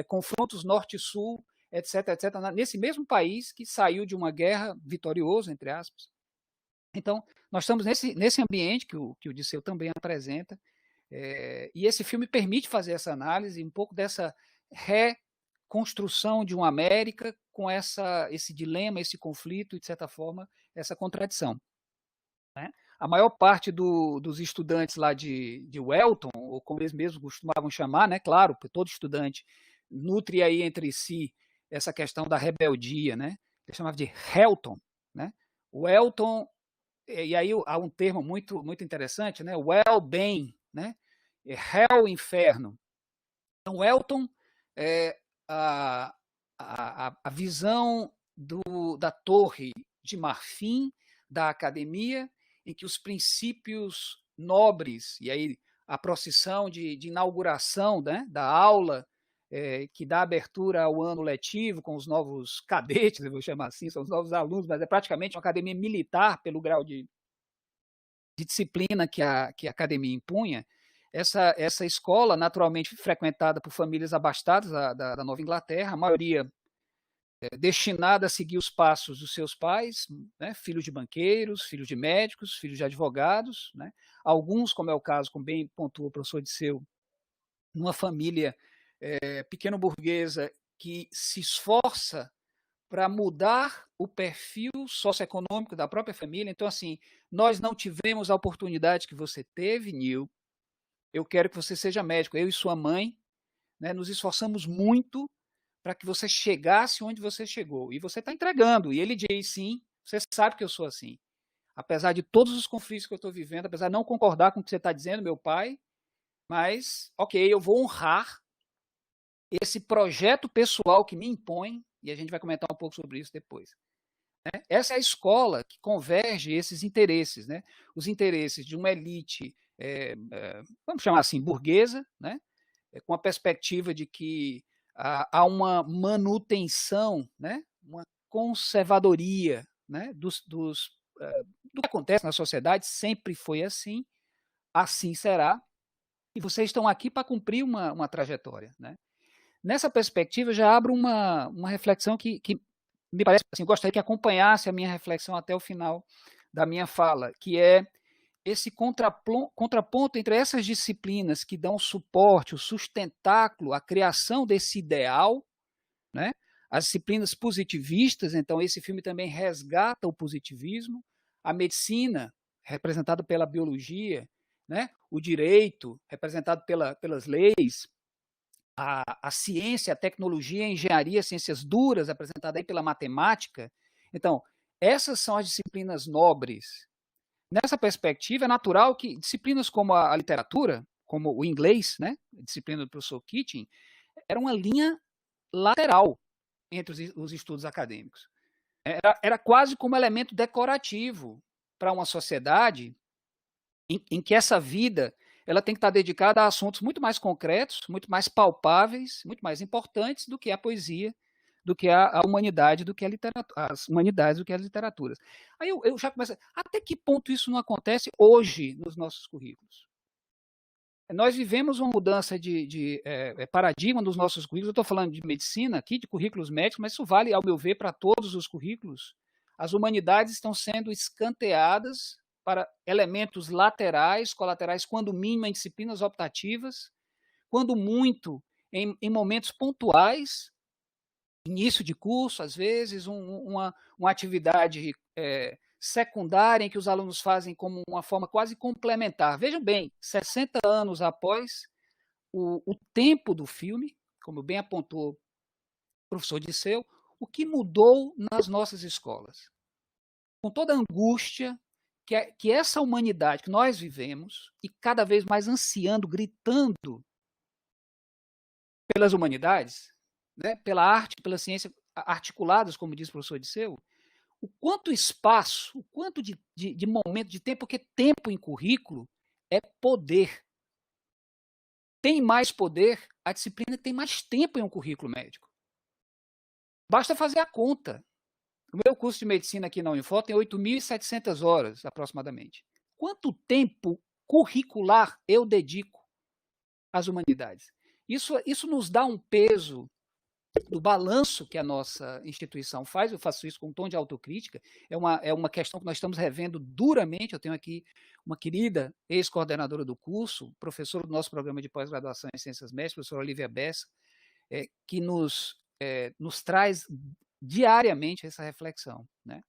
confrontos norte e sul, etc., etc., nesse mesmo país que saiu de uma guerra vitorioso, entre aspas. Então, nós estamos nesse ambiente que o Dirceu também apresenta, e esse filme permite fazer essa análise, um pouco dessa reconstrução de uma América com esse dilema, esse conflito e, de certa forma, essa contradição, né? A maior parte dos estudantes lá de Welton, ou como eles mesmos costumavam chamar, né, claro, porque todo estudante nutre aí entre si essa questão da rebeldia, né? Eles chamavam de Helton, né? Welton, e aí há um termo muito, muito interessante, né? Well-being, né? Hell, inferno. Então, Welton é a visão da torre de marfim da academia, em que os princípios nobres, e aí a procissão de inauguração, né, da aula, que dá abertura ao ano letivo com os novos cadetes, eu vou chamar assim, são os novos alunos, mas é praticamente uma academia militar pelo grau de disciplina que a academia impunha. Essa escola, naturalmente frequentada por famílias abastadas da Nova Inglaterra, a maioria destinada a seguir os passos dos seus pais, né, filhos de banqueiros, filhos de médicos, filhos de advogados, né? Alguns, como é o caso, como bem pontuou o professor Dirceu, numa família pequeno-burguesa que se esforça para mudar o perfil socioeconômico da própria família. Então, assim, nós não tivemos a oportunidade que você teve, Nil. Eu quero que você seja médico. Eu e sua mãe, né, nos esforçamos muito para que você chegasse onde você chegou. E você está entregando. E ele diz, sim, você sabe que eu sou assim. Apesar de todos os conflitos que eu estou vivendo, apesar de não concordar com o que você está dizendo, meu pai, mas, ok, eu vou honrar esse projeto pessoal que me impõe, e a gente vai comentar um pouco sobre isso depois. né? Essa é a escola que converge esses interesses, né? Os interesses de uma elite, vamos chamar assim, burguesa, né? Com a perspectiva de que há uma manutenção, né? Uma conservadoria, né? Do que acontece na sociedade, sempre foi assim, assim será, e vocês estão aqui para cumprir uma trajetória, né? Nessa perspectiva, eu já abro uma reflexão que me parece, assim, gostaria que acompanhasse a minha reflexão até o final da minha fala, que é esse contraponto entre essas disciplinas que dão suporte, o sustentáculo, a criação desse ideal, né? As disciplinas positivistas, então esse filme também resgata o positivismo, a medicina, representada pela biologia, né? O direito, representado pelas leis, a ciência, a tecnologia, a engenharia, ciências duras, apresentada aí pela matemática. Então, essas são as disciplinas nobres. Nessa perspectiva, é natural que disciplinas como a literatura, como o inglês, né, a disciplina do professor Keating, era uma linha lateral entre os estudos acadêmicos. Era quase como elemento decorativo para uma sociedade em que essa vida ela tem que estar dedicada a assuntos muito mais concretos, muito mais palpáveis, muito mais importantes do que a poesia, do que a humanidade, do que a literatura, as humanidades, do que as literaturas. Aí eu já começo, até que ponto isso não acontece hoje nos nossos currículos? Nós vivemos uma mudança de paradigma nos nossos currículos. Eu estou falando de medicina aqui, de currículos médicos, mas isso vale, ao meu ver, para todos os currículos. As humanidades estão sendo escanteadas para elementos laterais, colaterais, quando mínimo em disciplinas optativas, quando muito em momentos pontuais, início de curso, às vezes, uma atividade secundária em que os alunos fazem como uma forma quase complementar. Vejam bem, 60 anos após o tempo do filme, como bem apontou o professor Disseu, o que mudou nas nossas escolas? Com toda a angústia que essa humanidade que nós vivemos, e cada vez mais ansiando, gritando pelas humanidades, né, pela arte, pela ciência, articuladas, como diz o professor Disseu, o quanto espaço, o quanto de momento, de tempo, porque tempo em currículo é poder. Tem mais poder, a disciplina tem mais tempo em um currículo médico. Basta fazer a conta. O meu curso de medicina aqui na Unifor tem 8.700 horas, aproximadamente. Quanto tempo curricular eu dedico às humanidades? Isso nos dá um peso do balanço que a nossa instituição faz. Eu faço isso com um tom de autocrítica. É uma questão que nós estamos revendo duramente. Eu tenho aqui uma querida ex-coordenadora do curso, professora do nosso programa de pós-graduação em Ciências Médicas, professora Olivia Bessa, que nos traz diariamente essa reflexão, né?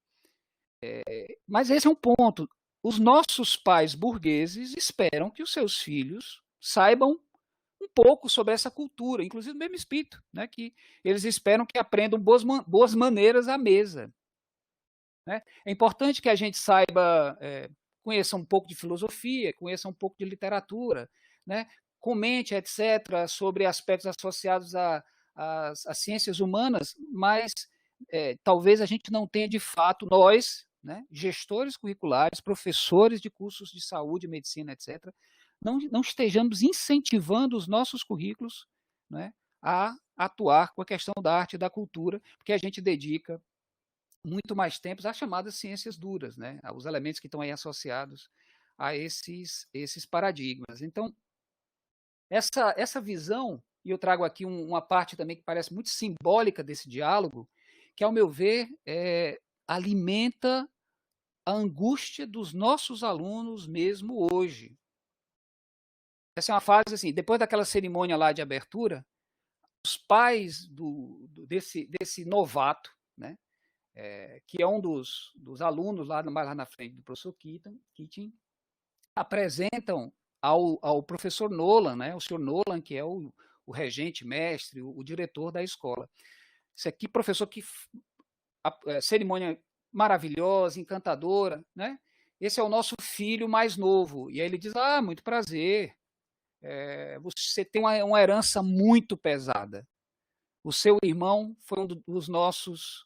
Mas esse é um ponto. Os nossos pais burgueses esperam que os seus filhos saibam um pouco sobre essa cultura, inclusive no mesmo espírito, né? Que eles esperam que aprendam boas maneiras à mesa, né? É importante que a gente saiba, conheça um pouco de filosofia, conheça um pouco de literatura, né? Comente, etc., sobre aspectos associados às ciências humanas, mas talvez a gente não tenha, de fato, nós, né, gestores curriculares, professores de cursos de saúde, medicina, etc., não estejamos incentivando os nossos currículos, né, a atuar com a questão da arte e da cultura, porque a gente dedica muito mais tempo às chamadas ciências duras, né, aos elementos que estão aí associados a esses paradigmas. Então, essa visão, e eu trago aqui uma parte também que parece muito simbólica desse diálogo, que, ao meu ver, alimenta a angústia dos nossos alunos mesmo hoje. Essa é uma fase assim, depois daquela cerimônia lá de abertura, os pais desse novato, né, que é um dos alunos mais lá na frente do professor Keating, apresentam ao professor Nolan, né, o senhor Nolan, que é o regente, mestre, o diretor da escola. Esse aqui, professor, cerimônia maravilhosa, encantadora, né? Esse é o nosso filho mais novo. E aí ele diz, muito prazer, você tem uma herança muito pesada. O seu irmão foi um dos nossos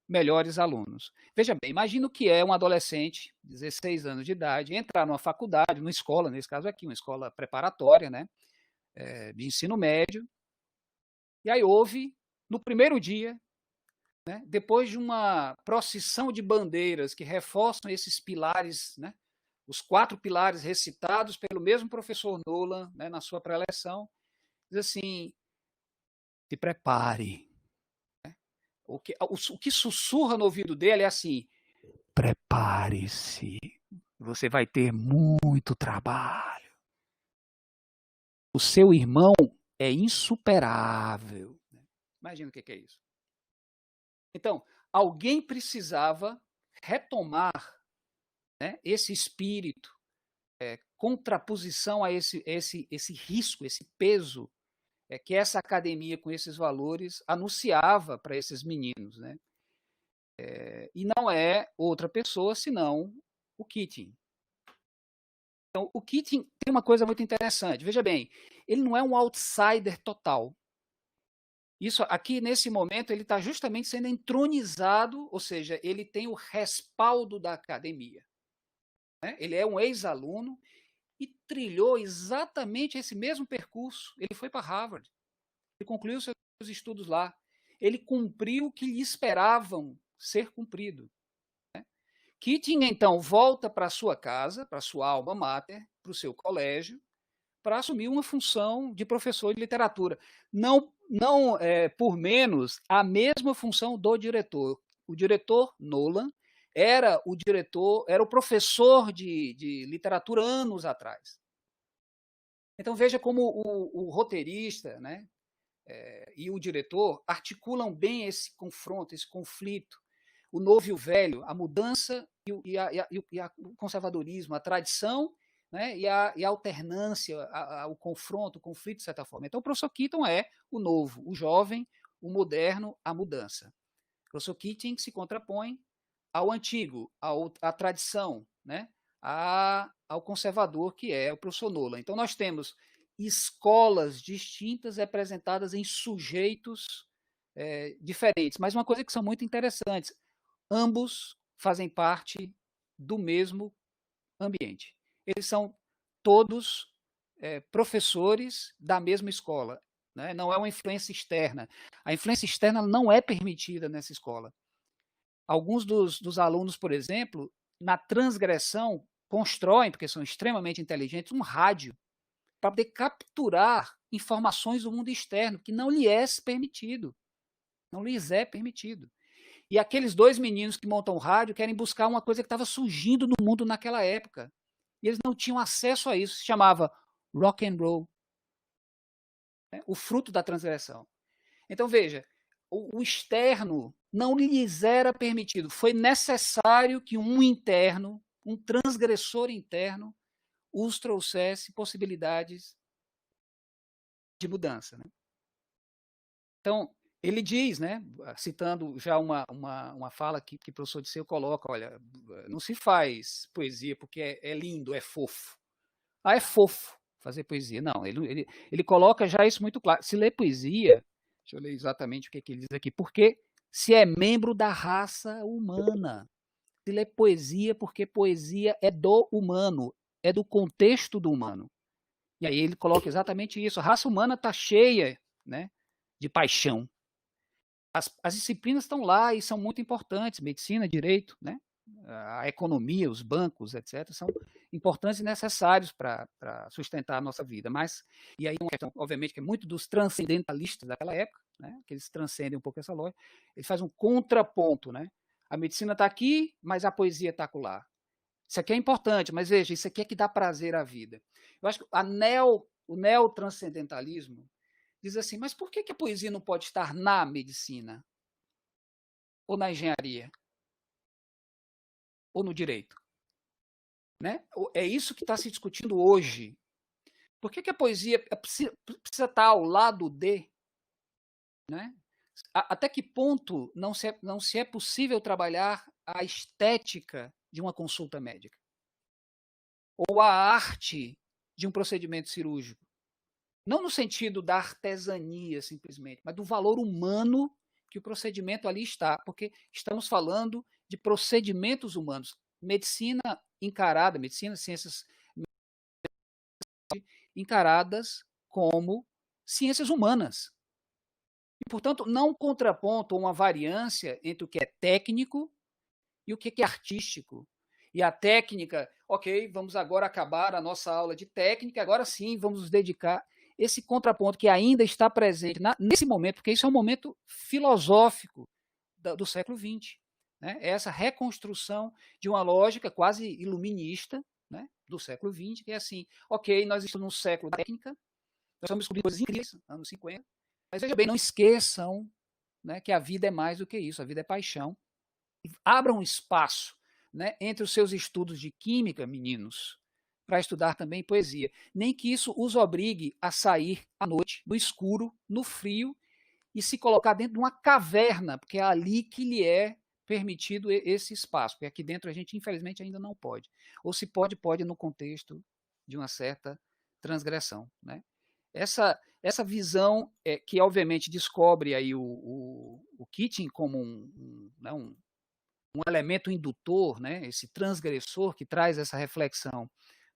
melhores alunos. Veja bem, imagina o que é um adolescente, 16 anos de idade, entrar numa faculdade, numa escola, nesse caso aqui, uma escola preparatória, né, de ensino médio, e aí houve, no primeiro dia, né, depois de uma procissão de bandeiras que reforçam esses pilares, né, os 4 pilares recitados pelo mesmo professor Nolan, né, na sua preleção, diz assim, se prepare. O que sussurra no ouvido dele é assim, prepare-se, você vai ter muito trabalho. O seu irmão é insuperável. Imagina o que é isso. Então, alguém precisava retomar, né, esse espírito, contraposição a esse risco, esse peso que essa academia com esses valores anunciava para esses meninos, né? E não é outra pessoa senão o Keating. Então, o Keating tem uma coisa muito interessante. Veja bem, ele não é um outsider total. Isso aqui, nesse momento, ele está justamente sendo entronizado, ou seja, ele tem o respaldo da academia. Né? Ele é um ex-aluno e trilhou exatamente esse mesmo percurso. Ele foi para Harvard, ele concluiu seus estudos lá, ele cumpriu o que lhe esperavam ser cumprido. Né? Keating, então, volta para sua casa, para sua alma mater, para o seu colégio, para assumir uma função de professor de literatura. Não por menos a mesma função do diretor. O diretor Nolan era o professor de literatura anos atrás. Então veja como o roteirista, né, e o diretor articulam bem esse confronto, esse conflito, o novo e o velho, a mudança e o conservadorismo, a tradição, né, e a alternância, o confronto, o conflito, de certa forma. Então, o professor Keating é o novo, o jovem, o moderno, a mudança. O professor Keating se contrapõe ao antigo, à tradição, né, ao conservador, que é o professor Nolan. Então, nós temos escolas distintas representadas em sujeitos diferentes, mas uma coisa que são muito interessantes, ambos fazem parte do mesmo ambiente. Eles são todos professores da mesma escola. Né? Não é uma influência externa. A influência externa não é permitida nessa escola. Alguns dos alunos, por exemplo, na transgressão, constroem, porque são extremamente inteligentes, um rádio para poder capturar informações do mundo externo, que não lhes é permitido. Não lhes é permitido. E aqueles 2 meninos que montam o rádio querem buscar uma coisa que estava surgindo no mundo naquela época. E eles não tinham acesso a isso. Se chamava rock and roll. Né? O fruto da transgressão. Então, veja, o externo não lhes era permitido. Foi necessário que um interno, um transgressor interno, os trouxesse possibilidades de mudança. Né? Então, ele diz, né, citando já uma fala que o professor Disseu coloca, olha, não se faz poesia porque é lindo, é fofo. É fofo fazer poesia. Não, ele coloca já isso muito claro. Se lê poesia, deixa eu ler exatamente o que ele diz aqui, porque se é membro da raça humana. Se lê poesia porque poesia é do humano, é do contexto do humano. E aí ele coloca exatamente isso. A raça humana está cheia, né, de paixão. As disciplinas estão lá e são muito importantes, medicina, direito, né? A economia, os bancos, etc., são importantes e necessários para sustentar a nossa vida. Mas, e aí uma questão, obviamente, que é muito dos transcendentalistas daquela época, né? Que eles transcendem um pouco essa lógica, ele faz um contraponto, né? A medicina está aqui, mas a poesia está acolá. Isso aqui é importante, mas veja, isso aqui é que dá prazer à vida. Eu acho que o neotranscendentalismo diz assim, mas por que a poesia não pode estar na medicina? Ou na engenharia? Ou no direito? Né? É isso que está se discutindo hoje. Por que a poesia precisa estar ao lado de? Né? Até que ponto não se é possível trabalhar a estética de uma consulta médica? Ou a arte de um procedimento cirúrgico? Não no sentido da artesania, simplesmente, mas do valor humano que o procedimento ali está, porque estamos falando de procedimentos humanos. Medicina encarada, medicina, ciências encaradas como ciências humanas. E, portanto, não um contraponto ou uma variância entre o que é técnico e o que é artístico. E a técnica, ok, vamos agora acabar a nossa aula de técnica, agora sim vamos nos dedicar. Esse contraponto que ainda está presente nesse momento, porque isso é um momento filosófico do século XX. Né? É essa reconstrução de uma lógica quase iluminista, né, do século XX, que é assim, ok, nós estamos no século da técnica, nós estamos descobrindo coisas incríveis, anos 50, mas veja bem, não esqueçam, né, que a vida é mais do que isso, a vida é paixão. Abram um espaço, né, entre os seus estudos de química, meninos, para estudar também poesia. Nem que isso os obrigue a sair à noite, no escuro, no frio, e se colocar dentro de uma caverna, porque é ali que lhe é permitido esse espaço, porque aqui dentro a gente, infelizmente, ainda não pode. Ou se pode, pode no contexto de uma certa transgressão. Né? Essa visão que, obviamente, descobre aí o Keating como um elemento indutor, né? Esse transgressor que traz essa reflexão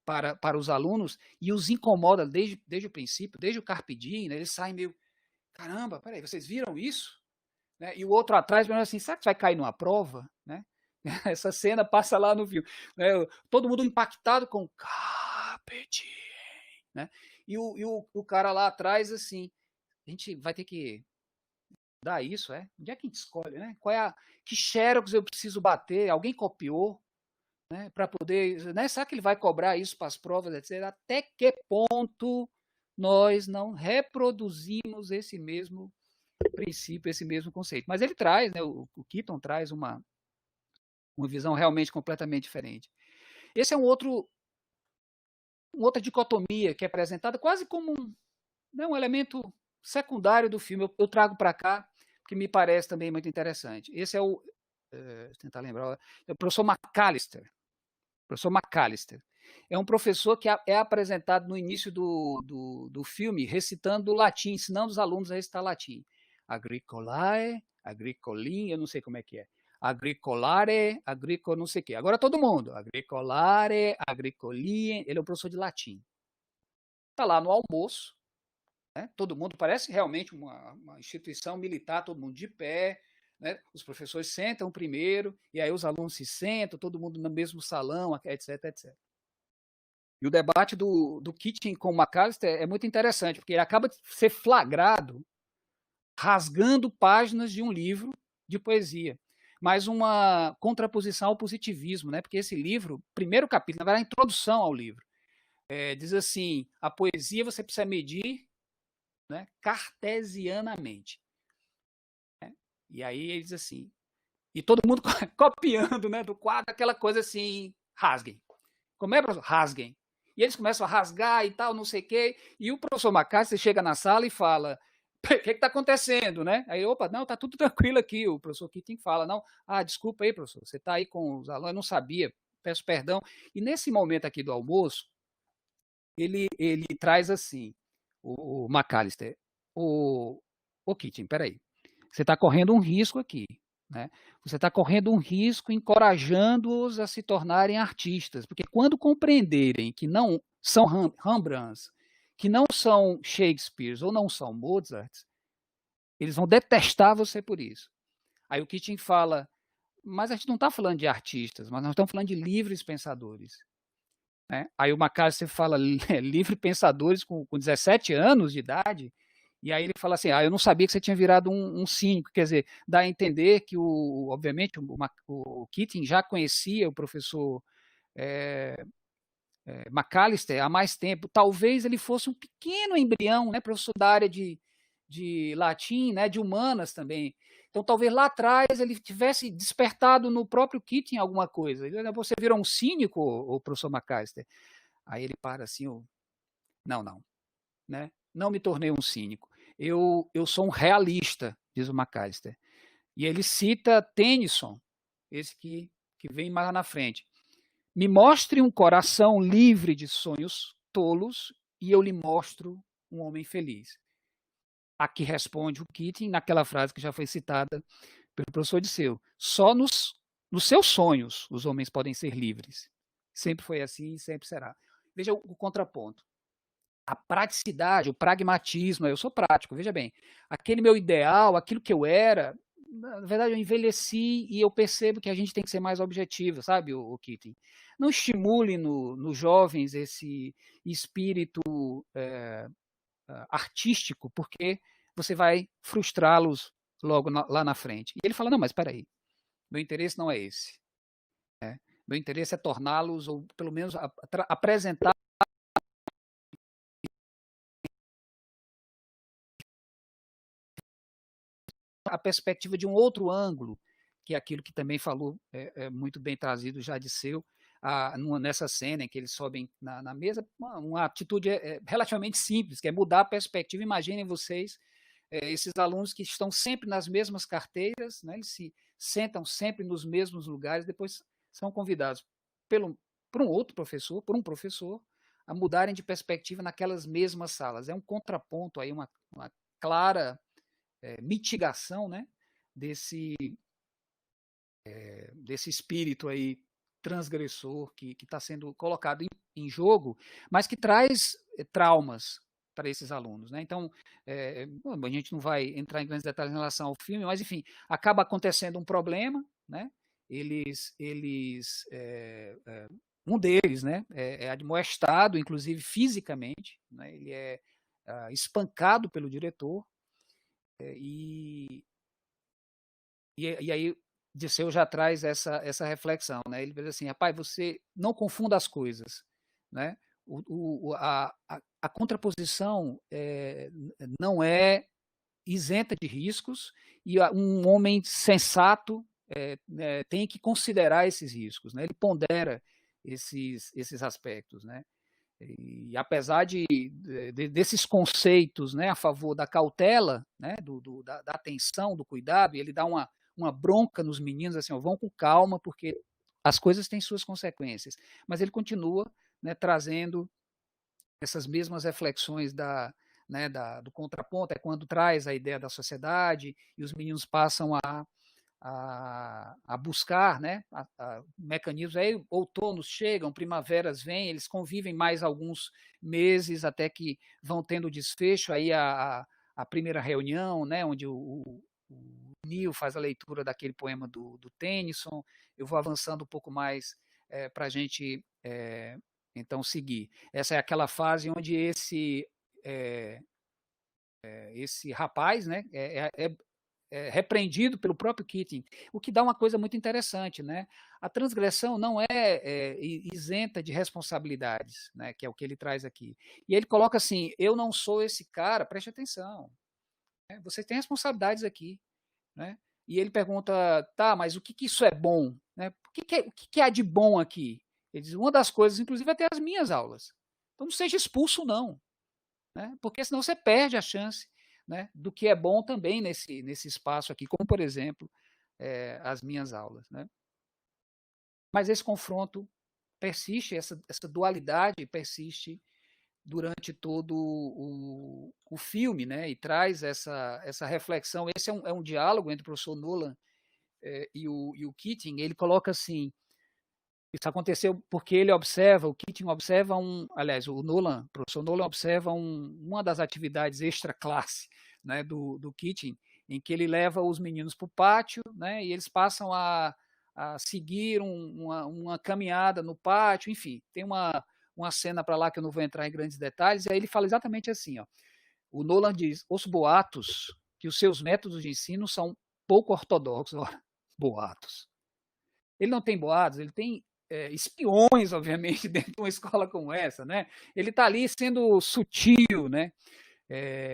para os alunos e os incomoda desde o princípio, desde o Carpe Diem, né? Eles saem meio, caramba, peraí, vocês viram isso? Né? E o outro atrás, assim, será que vai cair numa prova? Né? Essa cena passa lá no filme. Né? Todo mundo impactado com Carpe Diem. Né? E o cara lá atrás, assim, a gente vai ter que dar isso, Onde é que a gente escolhe, né? Que xerox eu preciso bater? Alguém copiou? Né? Para poder, né? Será que ele vai cobrar isso para as provas, etc? Até que ponto nós não reproduzimos esse mesmo princípio, esse mesmo conceito? Mas ele traz, né? O Keating traz uma visão realmente completamente diferente. Esse é uma outra dicotomia que é apresentada quase como um elemento secundário do filme. Eu trago para cá, que me parece também muito interessante. Esse é vou tentar lembrar, é o professor McAllister. Professor McAllister. É um professor que é apresentado no início do filme recitando latim, ensinando os alunos a recitar latim. Agricolae, agricolim, eu não sei como é que é. Agricolare, agrico não sei o quê. Agora todo mundo. Agricolare, agricolim. Ele é um professor de latim. Está lá no almoço. Né? Todo mundo, parece realmente uma instituição militar, todo mundo de pé. Né? Os professores sentam primeiro, e aí os alunos se sentam, todo mundo no mesmo salão, etc, etc. E o debate do Keating com o McAllister é muito interessante, porque ele acaba de ser flagrado rasgando páginas de um livro de poesia, mas uma contraposição ao positivismo, né? Porque esse livro, primeiro capítulo, na verdade, a introdução ao livro, diz assim, a poesia você precisa medir, né, cartesianamente. E aí ele diz assim, e todo mundo copiando, né, do quadro, aquela coisa assim, rasguem. Como é, professor? Rasguem. E eles começam a rasgar e tal, não sei o quê, e o professor McAllister chega na sala e fala, o que está acontecendo, né? Aí, opa, não, está tudo tranquilo aqui. O professor Keating fala, não, desculpa aí, professor, você está aí com os alunos, eu não sabia, peço perdão. E nesse momento aqui do almoço, ele traz assim, o McAllister, o Keating, peraí, você está correndo um risco aqui, né? Você está correndo um risco encorajando-os a se tornarem artistas, porque quando compreenderem que não são Rembrandts, que não são Shakespeare ou não são Mozart, eles vão detestar você por isso. Aí o Keating fala, mas a gente não está falando de artistas, mas nós estamos falando de livres pensadores. Né? Aí o McAllister fala, livre pensadores com 17 anos de idade, e aí ele fala assim, eu não sabia que você tinha virado um cínico, quer dizer, dá a entender que, obviamente, o Keating já conhecia o professor McAllister há mais tempo, talvez ele fosse um pequeno embrião, né, professor da área de latim, né, de humanas também, então talvez lá atrás ele tivesse despertado no próprio Keating alguma coisa, você virou um cínico, o professor McAllister? Aí ele para assim, não, né? Não me tornei um cínico. Eu sou um realista, diz o McAllister. E ele cita Tennyson, esse que vem mais na frente. Me mostre um coração livre de sonhos tolos e eu lhe mostro um homem feliz. a que responde o Keating naquela frase que já foi citada pelo professor Disseu. Só nos seus sonhos os homens podem ser livres. Sempre foi assim e sempre será. Veja o contraponto. A praticidade, o pragmatismo, eu sou prático, veja bem. Aquele meu ideal, aquilo que eu era, na verdade eu envelheci e eu percebo que a gente tem que ser mais objetivo, sabe, o Keating? Não estimule nos jovens esse espírito artístico, porque você vai frustrá-los logo lá na frente. E ele fala, não, mas espera aí, meu interesse não é esse. Né? Meu interesse é torná-los, ou pelo menos apresentar a perspectiva de um outro ângulo, que é aquilo que também falou, muito bem trazido já de Seu, nessa cena em que eles sobem na mesa, uma atitude relativamente simples, que é mudar a perspectiva. Imaginem vocês, esses alunos que estão sempre nas mesmas carteiras, né, eles se sentam sempre nos mesmos lugares, depois são convidados por um professor, a mudarem de perspectiva naquelas mesmas salas. É um contraponto aí, uma clara mitigação, né, desse espírito aí transgressor que está sendo colocado em jogo, mas que traz traumas para esses alunos, né? Então, a gente não vai entrar em grandes detalhes em relação ao filme, mas enfim, acaba acontecendo um problema, né? Um deles, né, é admoestado, inclusive fisicamente, né? Ele é espancado pelo diretor, e aí Disseu já traz essa reflexão, né? Ele diz assim, rapaz, você não confunda as coisas, né? A contraposição não é isenta de riscos, e um homem sensato tem que considerar esses riscos, né? Ele pondera esses aspectos, né? E apesar desses conceitos, né, a favor da cautela, né, da atenção, do cuidado, e ele dá uma bronca nos meninos, assim, ó, vão com calma, porque as coisas têm suas consequências. Mas ele continua, né, trazendo essas mesmas reflexões do contraponto, é quando traz a ideia da sociedade e os meninos passam a buscar, né, mecanismos. Aí outonos chegam, primaveras vêm, eles convivem mais alguns meses até que vão tendo desfecho. Aí a primeira reunião, né, onde o Neil faz a leitura daquele poema do Tennyson. Eu vou avançando um pouco mais para a gente então seguir. Essa é aquela fase onde esse rapaz, né, repreendido pelo próprio Keating, o que dá uma coisa muito interessante, né? A transgressão não é isenta de responsabilidades, né? Que é o que ele traz aqui. E ele coloca assim: eu não sou esse cara, preste atenção, né? Você tem responsabilidades aqui, né? E ele pergunta, tá, mas o que isso é bom, né? O que há de bom aqui? Ele diz, uma das coisas, inclusive, é ter as minhas aulas. Então não seja expulso, não, né? Porque senão você perde a chance, né, do que é bom também nesse espaço aqui, como, por exemplo, as minhas aulas, né? Mas esse confronto persiste, essa dualidade persiste durante todo o filme, né? E traz essa reflexão. Esse é um diálogo entre o professor Nolan e o Keating. Ele coloca assim, isso aconteceu porque o Keating observa aliás, o professor Nolan observa uma das atividades extra-classe, né, do Keating, em que ele leva os meninos para o pátio, né, e eles passam a seguir uma caminhada no pátio, enfim, tem uma cena para lá que eu não vou entrar em grandes detalhes, e aí ele fala exatamente assim, ó, o Nolan diz, os boatos que os seus métodos de ensino são pouco ortodoxos, ó, boatos. Ele não tem boatos, ele tem espiões, obviamente, dentro de uma escola como essa, né? Ele está ali sendo sutil, né?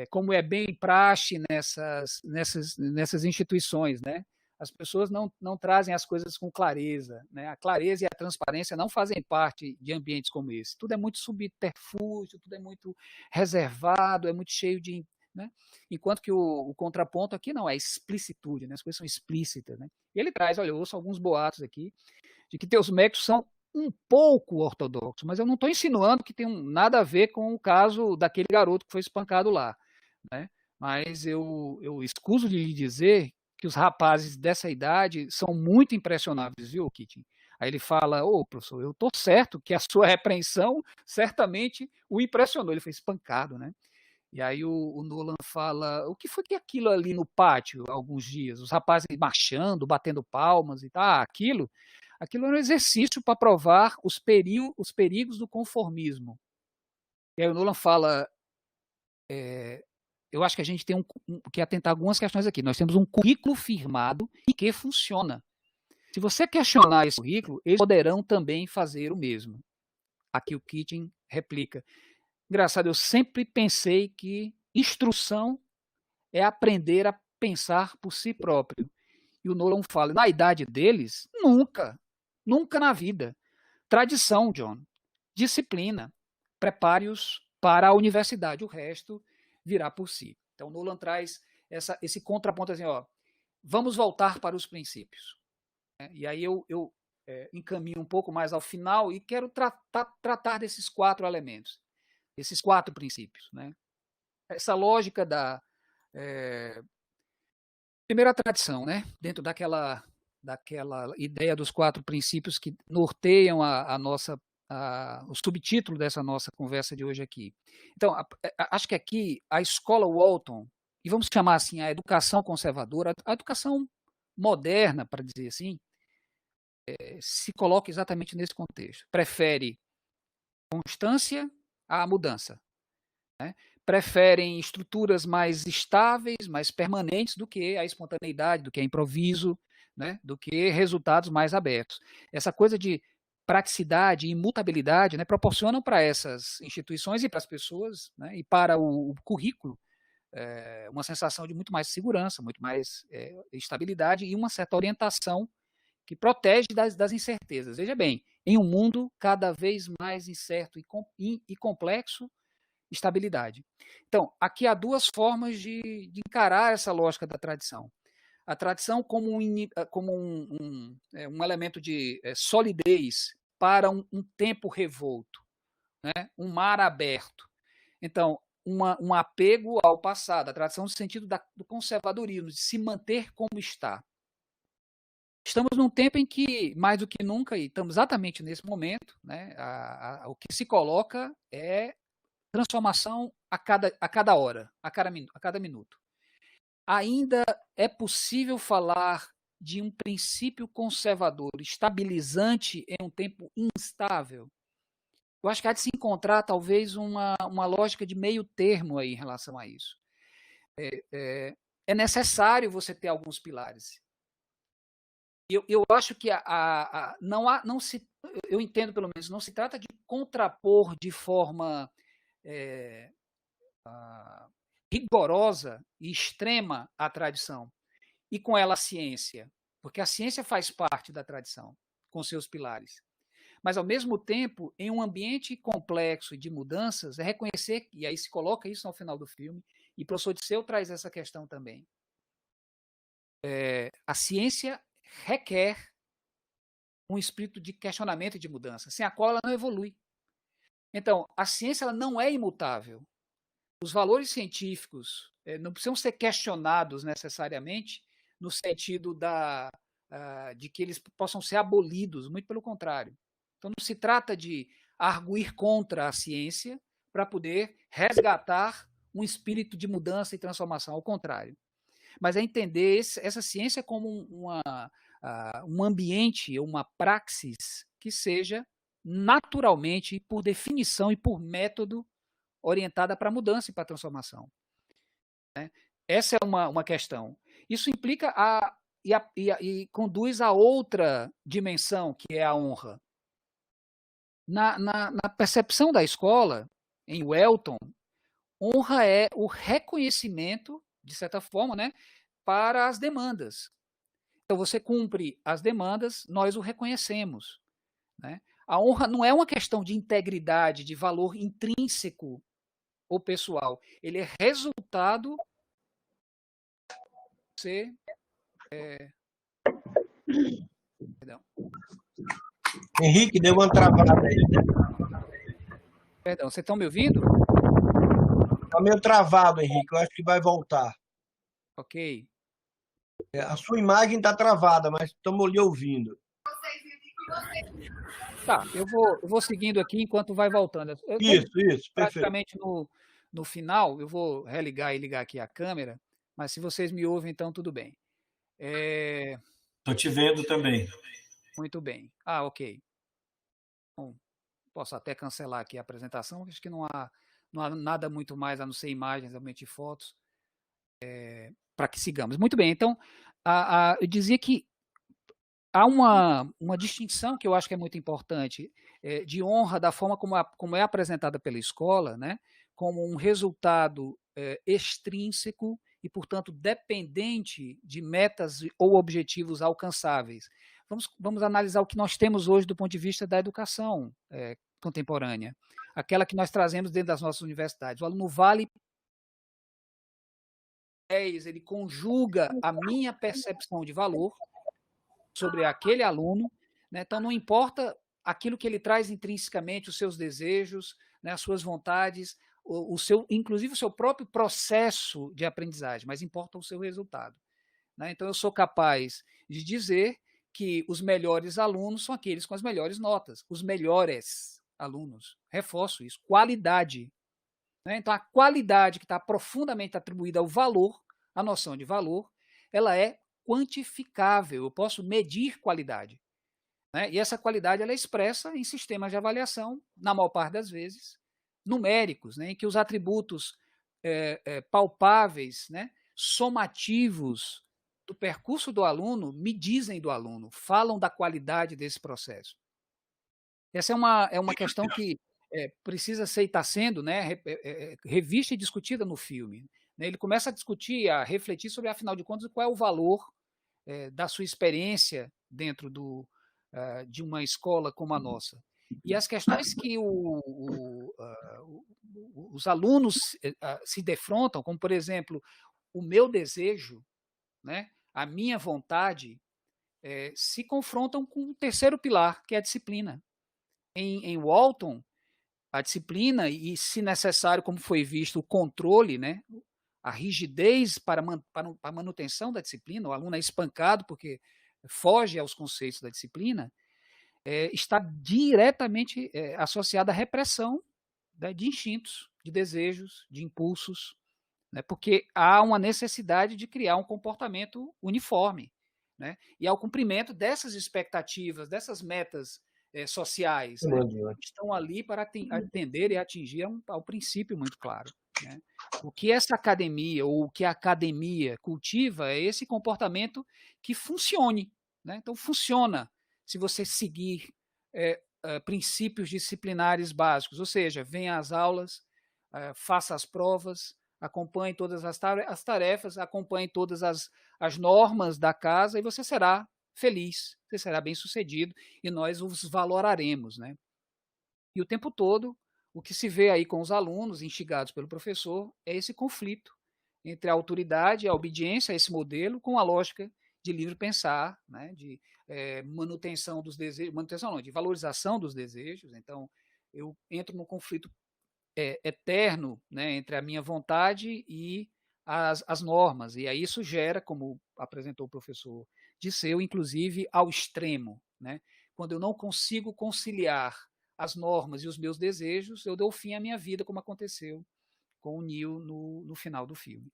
Como é bem praxe nessas instituições, né? As pessoas não trazem as coisas com clareza, né? A clareza e a transparência não fazem parte de ambientes como esse. Tudo é muito subterfúgio, tudo é muito reservado, é muito cheio de... Né? Enquanto que o contraponto aqui não, é explicitude, né? As coisas são explícitas, né? E ele traz, olha, eu ouço alguns boatos aqui, de que teus métodos são um pouco ortodoxos, mas eu não estou insinuando que tem nada a ver com o caso daquele garoto que foi espancado lá, né? mas eu escuso de lhe dizer que os rapazes dessa idade são muito impressionáveis, viu, Keating? Aí ele fala, ô, professor, eu estou certo que a sua repreensão certamente o impressionou. Ele foi espancado, né? E aí o Nolan fala, o que foi que aquilo ali no pátio, alguns dias? Os rapazes marchando, batendo palmas e tal, aquilo era um exercício para provar os perigos do conformismo. E aí o Nolan fala, eu acho que a gente tem que atentar algumas questões aqui. Nós temos um currículo firmado e que funciona. Se você questionar esse currículo, eles poderão também fazer o mesmo. Aqui o Keating replica. Engraçado, eu sempre pensei que instrução é aprender a pensar por si próprio. E o Nolan fala, na idade deles, nunca na vida. Tradição, John, disciplina, prepare-os para a universidade, o resto virá por si. Então, Nolan traz esse contraponto assim, ó, vamos voltar para os princípios. E aí eu encaminho um pouco mais ao final e quero tratar desses 4 elementos, esses 4 princípios. Né? Essa lógica da primeira tradição, né? Dentro daquela ideia dos 4 princípios que norteiam o subtítulo dessa nossa conversa de hoje aqui. Então, acho que aqui a escola Walton, e vamos chamar assim a educação conservadora, a educação moderna, para dizer assim, se coloca exatamente nesse contexto. Prefere constância à mudança. Né? Preferem estruturas mais estáveis, mais permanentes do que a espontaneidade, do que a improviso, né? Do que resultados mais abertos. Essa coisa de praticidade e imutabilidade, né, proporcionam para essas instituições e para as pessoas, né, e para o currículo uma sensação de muito mais segurança, muito mais estabilidade e uma certa orientação que protege das incertezas. Veja bem, em um mundo cada vez mais incerto e complexo, estabilidade. Então, aqui há 2 formas de encarar essa lógica da tradição. A tradição como um elemento de solidez para um tempo revolto, né? Um mar aberto. Então, um apego ao passado, a tradição no sentido do conservadorismo, de se manter como está. Estamos num tempo em que, mais do que nunca, e estamos exatamente nesse momento, né, o que se coloca é transformação a cada hora, a cada minuto. Ainda é possível falar de um princípio conservador, estabilizante em um tempo instável? Eu acho que há de se encontrar, talvez, uma lógica de meio termo aí em relação a isso. É necessário você ter alguns pilares. Eu acho que eu entendo, pelo menos, não se trata de contrapor de forma rigorosa e extrema a tradição, e com ela a ciência, porque a ciência faz parte da tradição, com seus pilares. Mas, ao mesmo tempo, em um ambiente complexo de mudanças, é reconhecer, e aí se coloca isso no final do filme, e o professor Disseu traz essa questão também. A ciência requer um espírito de questionamento e de mudança, sem a qual ela não evolui. Então, a ciência ela não é imutável. Os valores científicos não precisam ser questionados necessariamente no sentido de que eles possam ser abolidos, muito pelo contrário. Então, não se trata de arguir contra a ciência para poder resgatar um espírito de mudança e transformação, ao contrário. Mas é entender essa ciência como um ambiente, uma praxis que seja naturalmente, por definição e por método, orientada para a mudança e para a transformação. Né? Essa é uma questão. Isso implica e conduz a outra dimensão, que é a honra. Na percepção da escola, em Welton, honra é o reconhecimento, de certa forma, né, para as demandas. Então, você cumpre as demandas, nós o reconhecemos. Né? A honra não é uma questão de integridade, de valor intrínseco ou pessoal. Ele é resultado de Perdão. Henrique, deu uma travada aí. Perdão, vocês estão me ouvindo? Está meio travado, Henrique. Eu acho que vai voltar. Ok. A sua imagem está travada, mas estamos lhe ouvindo. Tá, eu vou seguindo aqui enquanto vai voltando. Isso, perfeito. Praticamente no final, eu vou religar e ligar aqui a câmera, mas se vocês me ouvem, então tudo bem. Estou te vendo também. Muito bem. Ah, ok. Bom, posso até cancelar aqui a apresentação, acho que não há nada muito mais a não ser imagens, realmente fotos, para que sigamos. Muito bem, então, eu dizia que há uma distinção que eu acho que é muito importante, de honra da forma como é apresentada pela escola, né, como um resultado extrínseco e, portanto, dependente de metas ou objetivos alcançáveis. Vamos analisar o que nós temos hoje do ponto de vista da educação contemporânea, aquela que nós trazemos dentro das nossas universidades. O aluno vale, ele conjuga a minha percepção de valor sobre aquele aluno, né? Então não importa aquilo que ele traz intrinsecamente, os seus desejos, né, as suas vontades, inclusive o seu próprio processo de aprendizagem, mas importa o seu resultado, né? Então eu sou capaz de dizer que os melhores alunos são aqueles com as melhores notas, os melhores alunos. Reforço isso, qualidade, né? Então a qualidade que está profundamente atribuída ao valor, a noção de valor, ela é quantificável, eu posso medir qualidade, né? E essa qualidade ela é expressa em sistemas de avaliação, na maior parte das vezes, numéricos, né? Em que os atributos palpáveis, né? Somativos do percurso do aluno me dizem do aluno, falam da qualidade desse processo. Essa é uma questão que precisa ser, está sendo, né, revista e discutida no filme. Ele começa a discutir, a refletir sobre, afinal de contas, qual é o valor da sua experiência dentro de uma escola como a nossa. E as questões que os alunos se defrontam, como, por exemplo, o meu desejo, né, a minha vontade, se confrontam com o terceiro pilar, que é a disciplina. Em Walton, a disciplina e, se necessário, como foi visto, o controle, né, a rigidez para a manutenção da disciplina, o aluno é espancado porque foge aos conceitos da disciplina, está diretamente associada à repressão, né, de instintos, de desejos, de impulsos, né, porque há uma necessidade de criar um comportamento uniforme, né, e ao cumprimento dessas expectativas, dessas metas sociais, né, que estão ali para atender e atingir ao princípio muito claro, né. O que essa academia, ou o que a academia cultiva, é esse comportamento que funcione, né? Então, funciona se você seguir princípios disciplinares básicos, ou seja, venha às aulas, faça as provas, acompanhe todas as tarefas, acompanhe todas as normas da casa, e você será feliz, você será bem-sucedido, e nós os valoraremos, né? E o tempo todo, o que se vê aí com os alunos, instigados pelo professor, é esse conflito entre a autoridade, a obediência a esse modelo, com a lógica de livre pensar, né, de manutenção dos desejos, manutenção não, de valorização dos desejos. Então, eu entro num conflito eterno, né, entre a minha vontade e as normas, e aí isso gera, como apresentou o professor Disseu, inclusive ao extremo, né? Quando eu não consigo conciliar as normas e os meus desejos, eu dou fim à minha vida, como aconteceu com o Neil no final do filme.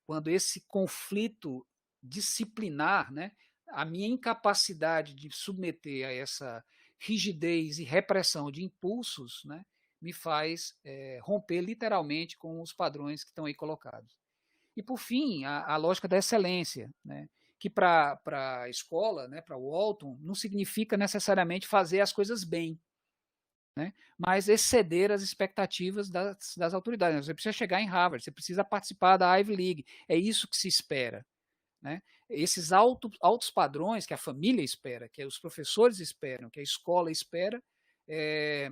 Quando esse conflito disciplinar, né, a minha incapacidade de submeter a essa rigidez e repressão de impulsos, né, me faz romper literalmente com os padrões que estão aí colocados. E, por fim, a lógica da excelência, né, que para a escola, né, para o Walton, não significa necessariamente fazer as coisas bem, né, mas exceder as expectativas das autoridades. Você precisa chegar em Harvard, você precisa participar da Ivy League, é isso que se espera, né? Esses altos padrões que a família espera, que os professores esperam, que a escola espera, é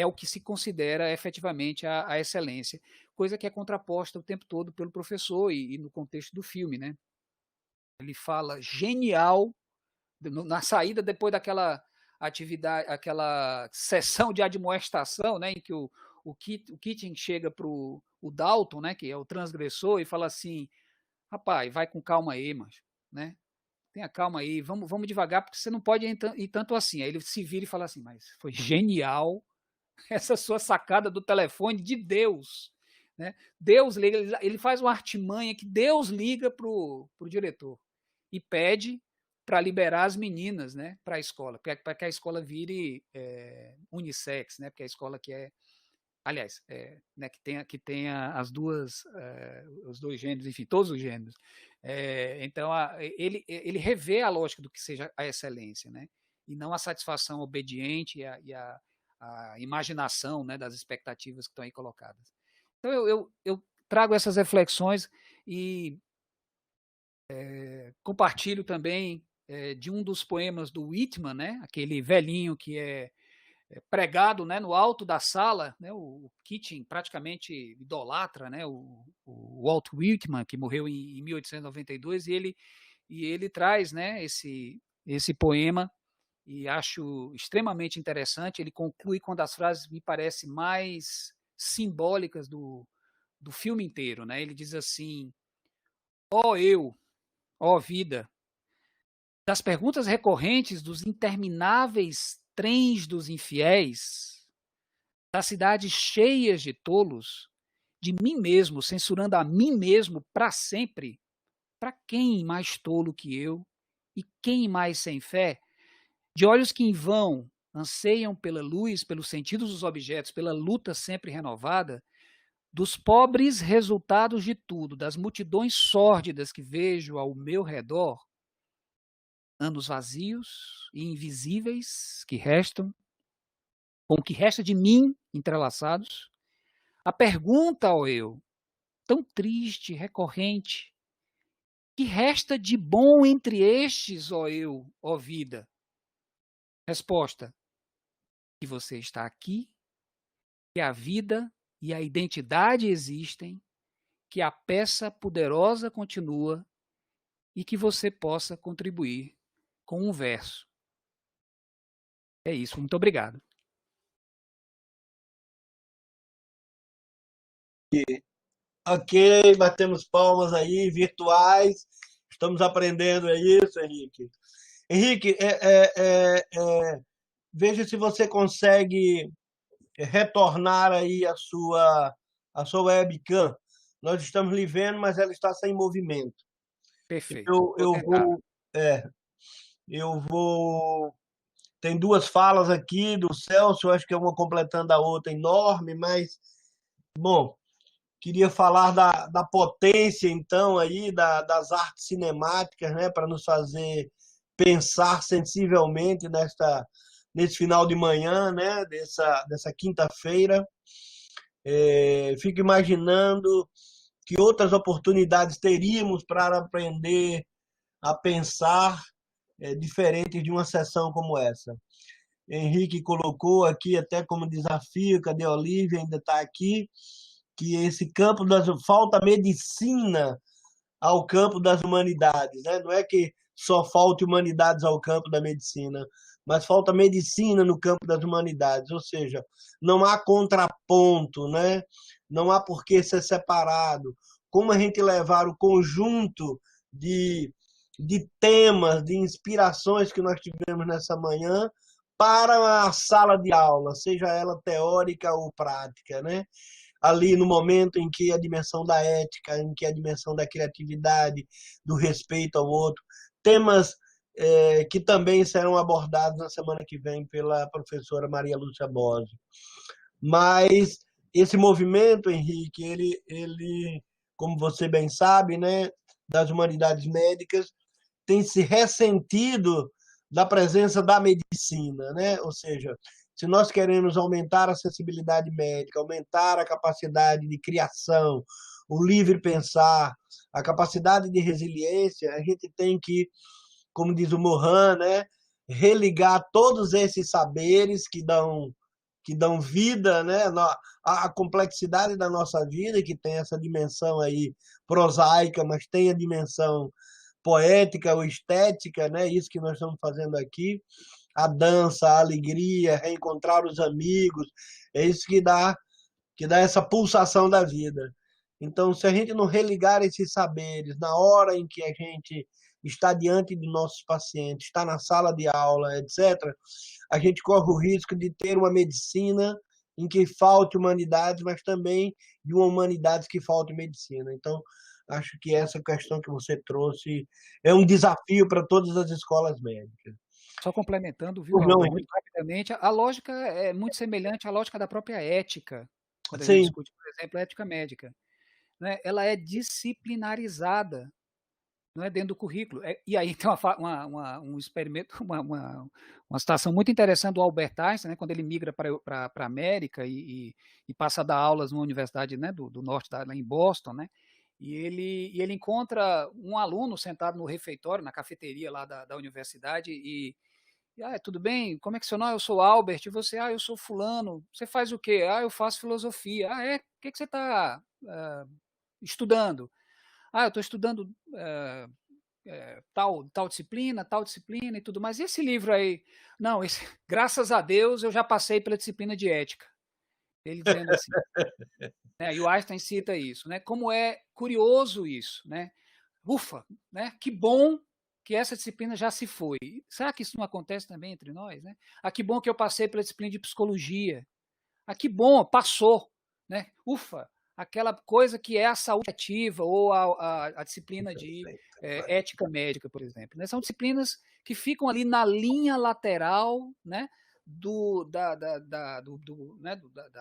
o que se considera efetivamente a excelência, coisa que é contraposta o tempo todo pelo professor e no contexto do filme, né? Ele fala genial na saída, depois daquela atividade, aquela sessão de admoestação, né, em que o o Keating chega para o Dalton, né, que é o transgressor, e fala assim, rapaz, vai com calma aí, mas, né? Tenha calma aí, vamos devagar, porque você não pode ir tanto assim. Aí ele se vira e fala assim, mas foi genial essa sua sacada do telefone de Deus. Né? Deus liga, ele faz uma artimanha que Deus liga pro diretor e pede para liberar as meninas, né, para a escola, para que a escola vire unissex, né, porque a escola que é, aliás, né, que tenha as duas, os dois gêneros, enfim, todos os gêneros. Então, ele revê a lógica do que seja a excelência, né, e não a satisfação obediente e a imaginação, né, das expectativas que estão aí colocadas. Então, eu trago essas reflexões e compartilho também de um dos poemas do Whitman, né, aquele velhinho que é pregado, né, no alto da sala, né, o Keating praticamente idolatra, né, o Walt Whitman, que morreu em 1892, e ele traz, né, esse poema, e acho extremamente interessante. Ele conclui com uma das frases me parece mais simbólicas do filme inteiro, né? Ele diz assim: ó eu, ó vida, das perguntas recorrentes dos intermináveis trens dos infiéis, das cidades cheias de tolos, de mim mesmo, censurando a mim mesmo para sempre, para quem mais tolo que eu e quem mais sem fé, de olhos que em vão anseiam pela luz, pelos sentidos dos objetos, pela luta sempre renovada, dos pobres resultados de tudo, das multidões sórdidas que vejo ao meu redor, anos vazios e invisíveis que restam, com o que resta de mim entrelaçados, a pergunta ao eu, tão triste, recorrente, que resta de bom entre estes, ó eu, ó vida? Resposta: que você está aqui, que a vida e a identidade existem, que a peça poderosa continua e que você possa contribuir com um verso. É isso, muito obrigado. Ok, batemos palmas aí, virtuais. Estamos aprendendo isso, Henrique. Henrique, veja se você consegue retornar aí a sua webcam. Nós estamos lhe vendo, mas ela está sem movimento. Perfeito. Eu vou. Tem duas falas aqui do Celso, acho que é uma completando a outra enorme, mas, bom, queria falar da potência, então, aí, das artes cinemáticas, né, para nos fazer pensar sensivelmente nesse final de manhã, né, dessa quinta-feira. Fico imaginando que outras oportunidades teríamos para aprender a pensar diferentes de uma sessão como essa. Henrique colocou aqui até como desafio, cadê a Olívia, ainda está aqui, que esse campo falta medicina ao campo das humanidades, né? Não é que só falte humanidades ao campo da medicina, mas falta medicina no campo das humanidades, ou seja, não há contraponto, né? Não há por que ser separado. Como a gente levar o conjunto de temas, de inspirações que nós tivemos nessa manhã para a sala de aula, seja ela teórica ou prática, né? Ali no momento em que a dimensão da ética, em que a dimensão da criatividade, do respeito ao outro, temas que também serão abordados na semana que vem pela professora Maria Lúcia Bose. Mas esse movimento, Henrique, ele, como você bem sabe, né, das humanidades médicas, tem se ressentido da presença da medicina, né? Ou seja, se nós queremos aumentar a acessibilidade médica, aumentar a capacidade de criação, o livre pensar, a capacidade de resiliência, a gente tem que, como diz o Mohan, né, religar todos esses saberes que dão vida, né, a complexidade da nossa vida, que tem essa dimensão aí prosaica, mas tem a dimensão poética ou estética, né? Isso que nós estamos fazendo aqui, a dança, a alegria, reencontrar os amigos, é isso que dá que dá essa pulsação da vida. Então, se a gente não religar esses saberes na hora em que a gente está diante de nossos pacientes, está na sala de aula, etc., a gente corre o risco de ter uma medicina em que falte humanidades, mas também de uma humanidade que falte medicina. Então, acho que essa questão que você trouxe é um desafio para todas as escolas médicas. Só complementando, viu, Albert, muito rapidamente, a lógica é muito semelhante à lógica da própria ética, quando a gente discute, por exemplo, a ética médica. Né? Ela é disciplinarizada, não é, dentro do currículo. E aí tem um experimento, uma situação muito interessante do Albert Einstein, né, quando ele migra para a América e passa a dar aulas numa universidade, né, do norte, lá em Boston, né, e ele encontra um aluno sentado no refeitório, na cafeteria lá da universidade, tudo bem? Como é que é seu nome? Eu sou Albert. E você? Eu sou fulano. Você faz o quê? Eu faço filosofia. É? O que você está estudando? Eu estou estudando tal disciplina e tudo mais. E esse livro aí? Não, graças a Deus eu já passei pela disciplina de ética. Ele dizendo assim. Né, e o Einstein cita isso, né? Como é curioso isso, né? Ufa, né? Que bom que essa disciplina já se foi. Será que isso não acontece também entre nós, né? Que bom que eu passei pela disciplina de psicologia. Que bom, passou, né? Ufa, aquela coisa que é a saúde ativa ou a disciplina de ética médica, por exemplo. Né? São disciplinas que ficam ali na linha lateral, né? Da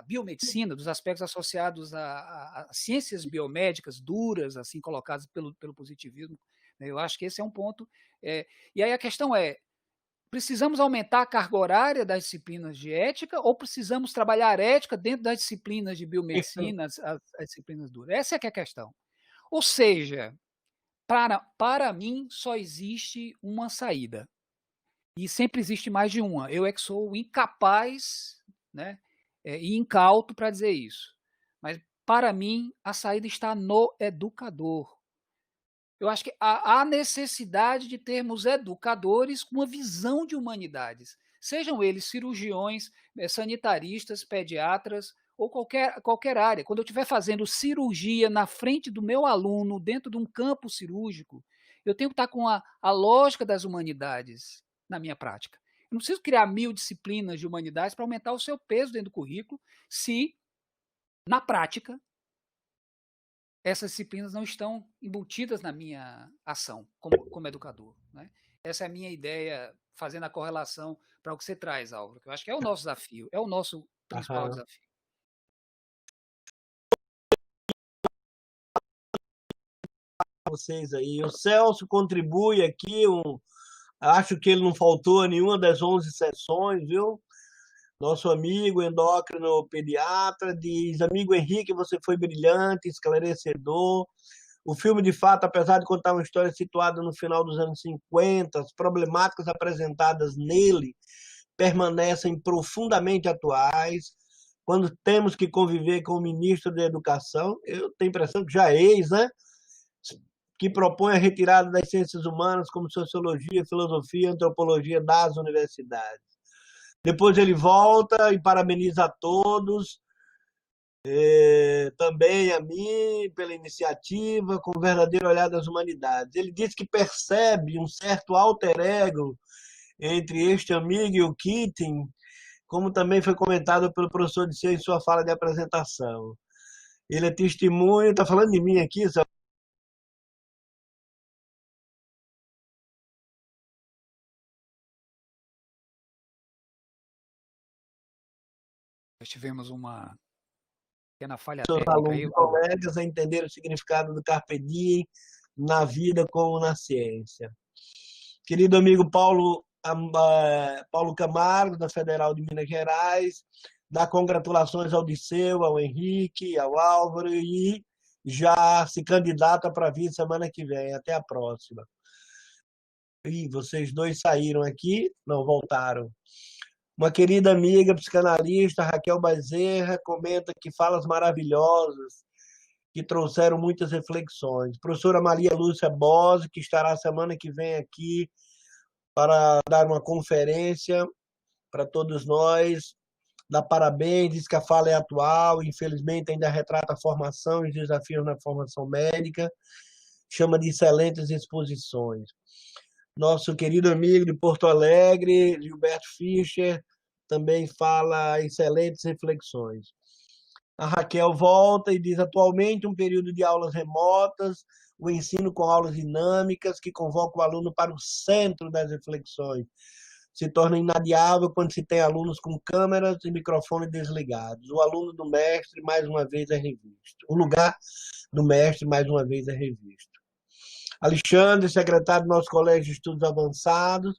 biomedicina, dos aspectos associados a ciências biomédicas duras, assim colocadas pelo positivismo. Né? Eu acho que esse é um ponto. E aí a questão é, precisamos aumentar a carga horária das disciplinas de ética ou precisamos trabalhar ética dentro das disciplinas de biomedicina, as disciplinas duras? Essa é que é a questão. Ou seja, para mim só existe uma saída. E sempre existe mais de uma. Eu é que sou incapaz, né, e incauto para dizer isso. Mas, para mim, a saída está no educador. Eu acho que há necessidade de termos educadores com uma visão de humanidades. Sejam eles cirurgiões, sanitaristas, pediatras ou qualquer área. Quando eu estiver fazendo cirurgia na frente do meu aluno, dentro de um campo cirúrgico, eu tenho que estar com a lógica das humanidades na minha prática. Eu não preciso criar 1000 disciplinas de humanidades para aumentar o seu peso dentro do currículo, se, na prática, essas disciplinas não estão embutidas na minha ação como educador. Né? Essa é a minha ideia, fazendo a correlação para o que você traz, Álvaro, que eu acho que é o nosso desafio, é o nosso principal desafio. Vocês aí. O Celso contribui aqui, acho que ele não faltou a nenhuma das 11 sessões, viu? Nosso amigo endócrino pediatra diz: amigo Henrique, você foi brilhante, esclarecedor. O filme, de fato, apesar de contar uma história situada no final dos anos 50, as problemáticas apresentadas nele permanecem profundamente atuais. Quando temos que conviver com o ministro da Educação, eu tenho a impressão que já é ex, né? Que propõe a retirada das ciências humanas, como sociologia, filosofia, antropologia, das universidades. Depois ele volta e parabeniza a todos, também a mim, pela iniciativa, com o verdadeiro olhar das humanidades. Ele diz que percebe um certo alter ego entre este amigo e o Keating, como também foi comentado pelo professor de ciência em sua fala de apresentação. Ele é testemunho, está falando de mim aqui, sabe? Nós tivemos uma pequena falha seus técnica alunos aí. e colegas a entender o significado do Carpe Diem na vida como na ciência. Querido amigo Paulo Camargo, da Federal de Minas Gerais, dá congratulações ao Disseu, ao Henrique, ao Álvaro, e já se candidata para vir semana que vem. Até a próxima. Ih, vocês dois saíram aqui? Não, voltaram. Uma querida amiga psicanalista, Raquel Bezerra, comenta que falas maravilhosas, que trouxeram muitas reflexões. Professora Maria Lúcia Bose, que estará semana que vem aqui para dar uma conferência para todos nós, dá parabéns, diz que a fala é atual, infelizmente ainda retrata a formação e os desafios na formação médica, chama de excelentes exposições. Nosso querido amigo de Porto Alegre, Gilberto Fischer, também fala excelentes reflexões. A Raquel volta e diz, atualmente, um período de aulas remotas, o ensino com aulas dinâmicas, que convoca o aluno para o centro das reflexões. Se torna inadiável quando se tem alunos com câmeras e microfones desligados. O aluno do mestre, mais uma vez, é revisto. O lugar do mestre, mais uma vez, é revisto. Alexandre, secretário do nosso Colégio de Estudos Avançados,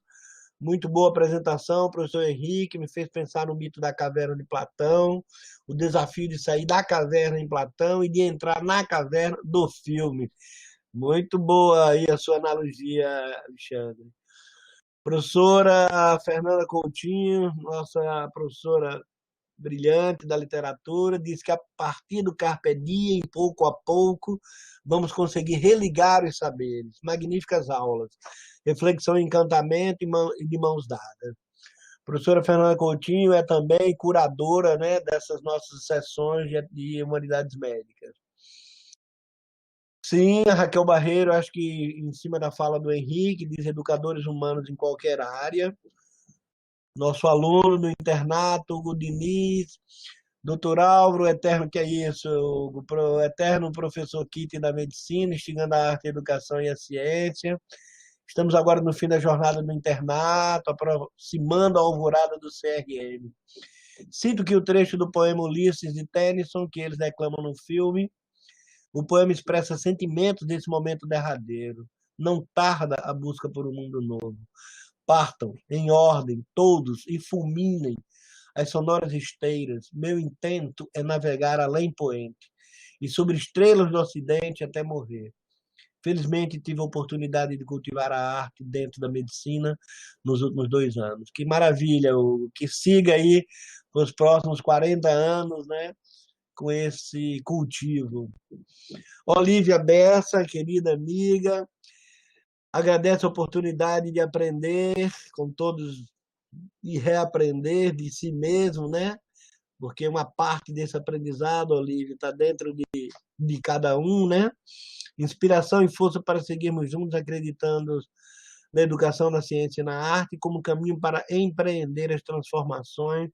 muito boa apresentação, professor Henrique, me fez pensar no mito da caverna de Platão, o desafio de sair da caverna em Platão e de entrar na caverna do filme. Muito boa aí a sua analogia, Alexandre. Professora Fernanda Coutinho, nossa professora brilhante da literatura, diz que a partir do Carpe Diem, pouco a pouco, vamos conseguir religar os saberes. Magníficas aulas. Reflexão e encantamento e de mãos dadas. A professora Fernanda Coutinho é também curadora, né, dessas nossas sessões de humanidades médicas. Sim, a Raquel Barreiro, acho que em cima da fala do Henrique, diz educadores humanos em qualquer área. Nosso aluno no internato, Hugo Diniz, doutor Álvaro, eterno, que é isso, o eterno professor Kitty da medicina, instigando a arte, a educação e a ciência. Estamos agora no fim da jornada do internato, aproximando a alvorada do CRM. Sinto que o trecho do poema Ulisses de Tennyson, que eles declamam no filme, o poema expressa sentimentos desse momento derradeiro. Não tarda a busca por um mundo novo. Partam, em ordem, todos, e fulminem as sonoras esteiras. Meu intento é navegar além poente, e sobre estrelas do ocidente até morrer. Felizmente, tive a oportunidade de cultivar a arte dentro da medicina nos últimos 2 anos. Que maravilha, que siga aí os próximos 40 anos, né, com esse cultivo. Olívia Bessa, querida amiga, agradeço a oportunidade de aprender com todos e reaprender de si mesmo, né? Porque uma parte desse aprendizado, Olívia, está dentro de cada um, né? Inspiração e força para seguirmos juntos, acreditando na educação, na ciência e na arte como caminho para empreender as transformações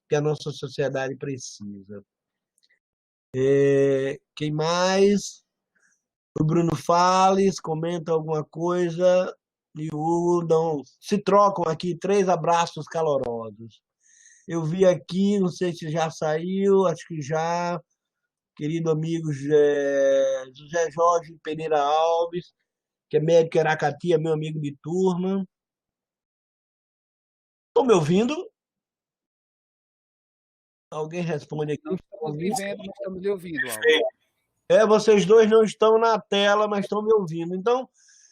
que a nossa sociedade precisa. Quem mais? O Bruno Fales comenta alguma coisa e o Hugo se trocam aqui 3 abraços calorosos. Eu vi aqui, não sei se já saiu, acho que já, querido amigo José Jorge Pereira Alves, que é médico em Aracati, é meu amigo de turma. Estão me ouvindo? Alguém responde aqui. Não estamos me vendo, mas estamos lhe ouvindo, Alvo. Vocês dois não estão na tela, mas estão me ouvindo. Então,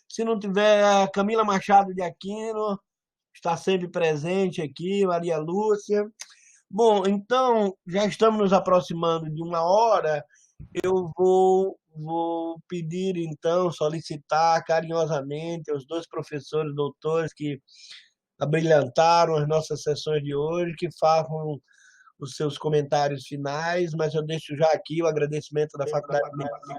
se não tiver a Camila Machado de Aquino, está sempre presente aqui, Maria Lúcia. Bom, então, já estamos nos aproximando de 1 hora. Eu vou pedir, então, solicitar carinhosamente aos 2 professores doutores que abrilhantaram as nossas sessões de hoje, que façam os seus comentários finais, mas eu deixo já aqui o agradecimento da Faculdade de Medicina,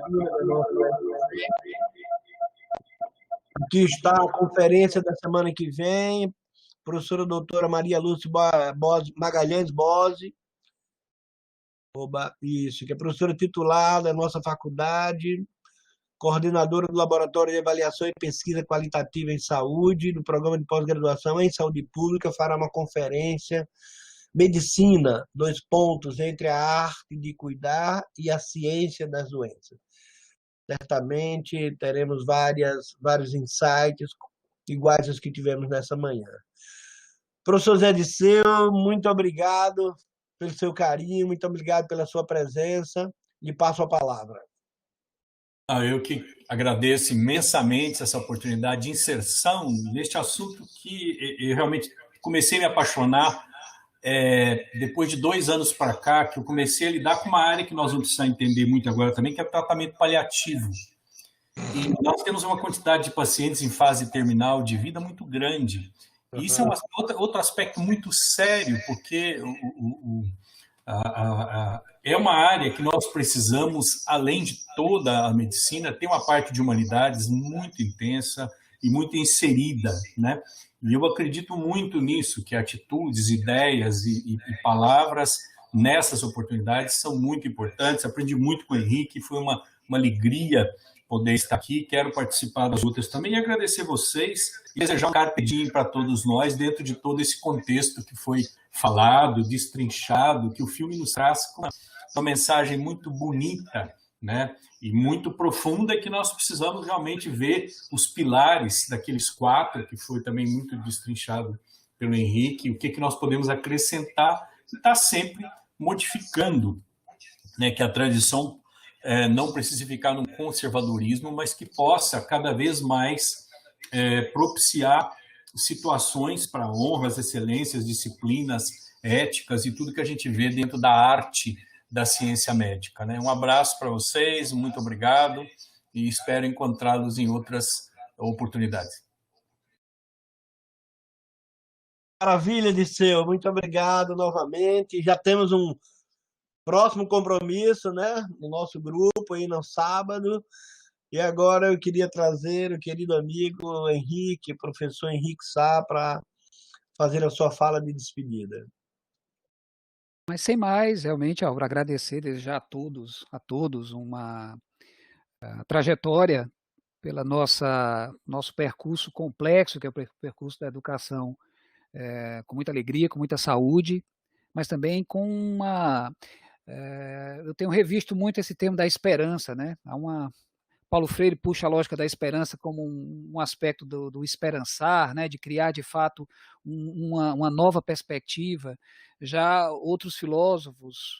que está a conferência da semana que vem, professora doutora Maria Lúcia Magalhães Bose, isso, que é professora titular da nossa faculdade, coordenadora do Laboratório de Avaliação e Pesquisa Qualitativa em Saúde, do Programa de Pós-Graduação em Saúde Pública, fará uma conferência Medicina, entre a arte de cuidar e a ciência das doenças. Certamente teremos vários insights iguais aos que tivemos nessa manhã. Professor Zé Disseu, muito obrigado pelo seu carinho, muito obrigado pela sua presença. Lhe passo a palavra. Eu que agradeço imensamente essa oportunidade de inserção neste assunto que eu realmente comecei a me apaixonar depois de 2 anos para cá, que eu comecei a lidar com uma área que nós vamos precisar entender muito agora também, que é o tratamento paliativo. E nós temos uma quantidade de pacientes em fase terminal de vida muito grande. E isso é outro aspecto muito sério, porque é uma área que nós precisamos, além de toda a medicina, ter uma parte de humanidades muito intensa e muito inserida, né? E eu acredito muito nisso, que atitudes, ideias e palavras nessas oportunidades são muito importantes. Aprendi muito com o Henrique, foi uma alegria poder estar aqui. Quero participar das outras também e agradecer vocês e desejar um carpe diem para todos nós dentro de todo esse contexto que foi falado, destrinchado, que o filme nos traz com uma mensagem muito bonita, né? E muito profunda, que nós precisamos realmente ver os pilares daqueles 4, que foi também muito destrinchado pelo Henrique, o que nós podemos acrescentar e estar sempre modificando, né? Que a tradição não precise ficar num conservadorismo, mas que possa cada vez mais propiciar situações para honras, excelências, disciplinas, éticas e tudo que a gente vê dentro da arte da ciência médica, né? Um abraço para vocês, muito obrigado e espero encontrá-los em outras oportunidades. Maravilha, Disseu, muito obrigado novamente. Já temos um próximo compromisso, né, no nosso grupo aí no sábado. E agora eu queria trazer o querido amigo Henrique, professor Henrique Sá, para fazer a sua fala de despedida. Mas sem mais, realmente, Álvaro, agradecer desde já a todos uma trajetória pela nosso percurso complexo, que é o percurso da educação, com muita alegria, com muita saúde, mas também com eu tenho revisto muito esse termo da esperança, né? Paulo Freire puxa a lógica da esperança como um aspecto do esperançar, né, de criar, de fato, uma nova perspectiva. Já outros filósofos,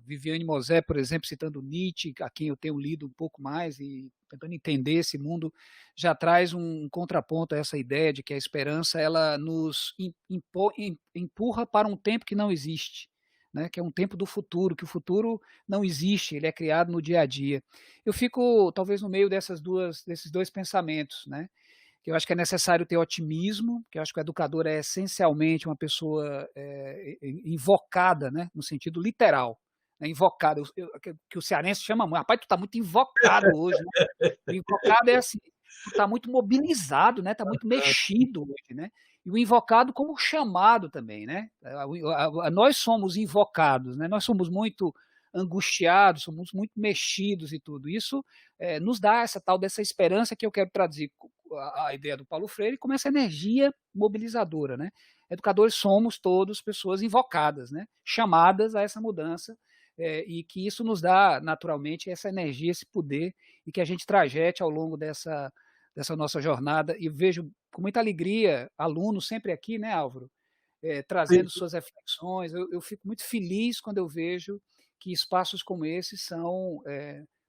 Viviane Mosé, por exemplo, citando Nietzsche, a quem eu tenho lido um pouco mais e tentando entender esse mundo, já traz um contraponto a essa ideia de que a esperança ela nos empurra para um tempo que não existe, né, que é um tempo do futuro, que o futuro não existe, ele é criado no dia a dia. Eu fico, talvez, no meio desses dois pensamentos, né, que eu acho que é necessário ter otimismo, que eu acho que o educador é essencialmente uma pessoa invocada, né, no sentido literal, né, invocada, que o cearense chama muito. Rapaz, tu tá muito invocado hoje, né? O invocado é assim, tu tá muito mobilizado, né, tá muito mexido hoje, né? E o invocado como chamado também, né? Nós somos invocados, né? Nós somos muito angustiados, somos muito mexidos e tudo. Isso nos dá essa tal dessa esperança que eu quero traduzir a ideia do Paulo Freire como essa energia mobilizadora, né? Educadores somos todos pessoas invocadas, né? Chamadas a essa mudança, e que isso nos dá naturalmente essa energia, esse poder, e que a gente trajete ao longo dessa nossa jornada. E vejo com muita alegria alunos sempre aqui, né, Álvaro, trazendo suas reflexões. Eu fico muito feliz quando eu vejo que espaços como esse são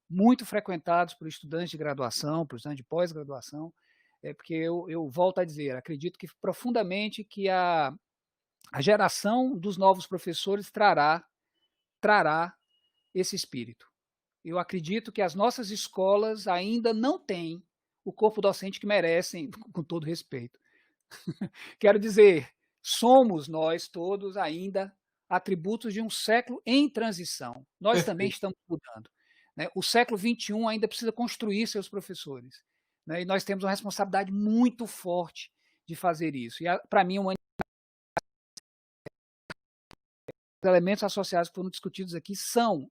muito frequentados por estudantes de graduação, por estudantes de pós-graduação, porque eu volto a dizer, acredito que profundamente que a geração dos novos professores trará esse espírito. Eu acredito que as nossas escolas ainda não têm o corpo docente que merecem, com todo respeito. Quero dizer, somos nós todos ainda atributos de um século em transição. Nós também estamos mudando, né? O século XXI ainda precisa construir seus professores, né? E nós temos uma responsabilidade muito forte de fazer isso. E, para mim, os elementos associados que foram discutidos aqui são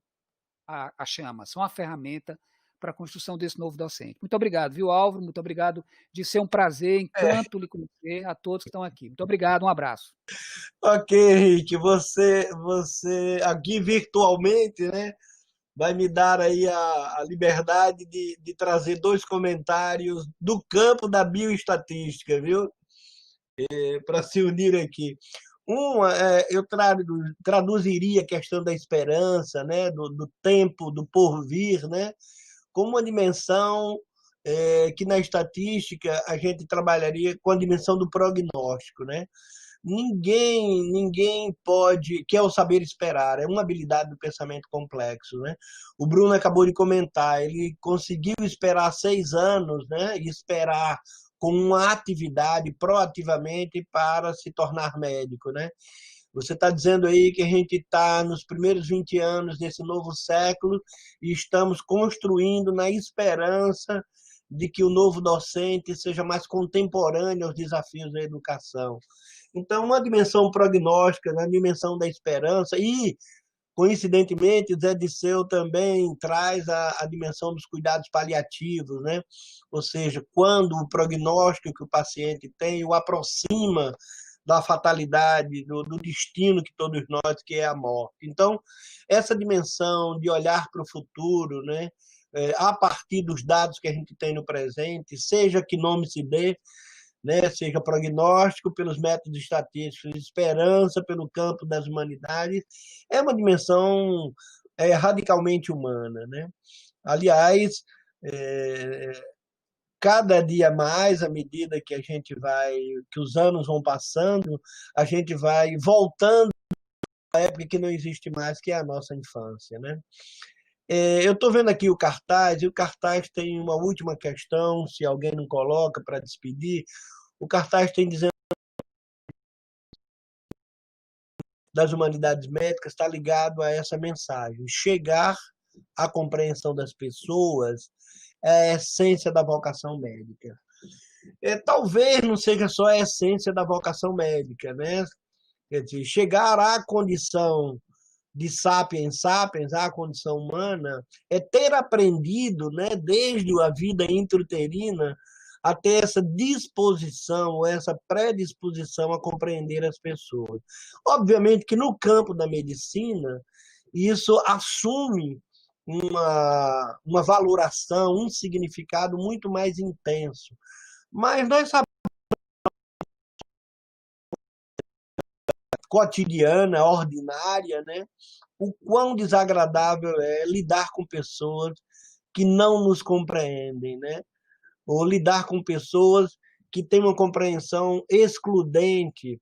a chama, são a ferramenta para a construção desse novo docente. Muito obrigado, viu, Álvaro? Muito obrigado, de ser um prazer, encanto lhe conhecer, a todos que estão aqui. Muito obrigado, um abraço. Ok, Henrique, você aqui virtualmente, né, vai me dar aí a liberdade de trazer 2 comentários do campo da bioestatística, viu? Para se unir aqui. Eu traduziria a questão da esperança, né, do tempo, do porvir, né, como uma dimensão que na estatística a gente trabalharia com a dimensão do prognóstico, né? Ninguém pode, que é o saber esperar, é uma habilidade do pensamento complexo, né? O Bruno acabou de comentar, ele conseguiu esperar 6 anos, né? E esperar com uma atividade proativamente para se tornar médico, né? Você está dizendo aí que a gente está nos primeiros 20 anos desse novo século e estamos construindo na esperança de que o novo docente seja mais contemporâneo aos desafios da educação. Então, uma dimensão prognóstica, uma dimensão da esperança e, coincidentemente, Zé Disseu também traz a dimensão dos cuidados paliativos, né? Ou seja, quando o prognóstico que o paciente tem o aproxima da fatalidade, do destino que todos nós, que é a morte. Então, essa dimensão de olhar para o futuro, né? A partir dos dados que a gente tem no presente, seja que nome se dê, né, seja prognóstico pelos métodos estatísticos, esperança pelo campo das humanidades, é uma dimensão radicalmente humana, né? Aliás, cada dia mais, à medida que que os anos vão passando, a gente vai voltando à época que não existe mais, que é a nossa infância, né? Eu estou vendo aqui o cartaz, e o cartaz tem uma última questão, se alguém não coloca para despedir. O cartaz tem dizendo das humanidades médicas, está ligado a essa mensagem. Chegar à compreensão das pessoas é a essência da vocação médica. Talvez não seja só a essência da vocação médica, né? Quer dizer, chegar à condição de sapiens sapiens, à condição humana, é ter aprendido, né, desde a vida intrauterina, a ter essa disposição, essa predisposição a compreender as pessoas. Obviamente que no campo da medicina, isso assume uma valoração, um significado muito mais intenso. Mas nós sabemos cotidiana, ordinária, né? O quão desagradável é lidar com pessoas que não nos compreendem, né? Ou lidar com pessoas que têm uma compreensão excludente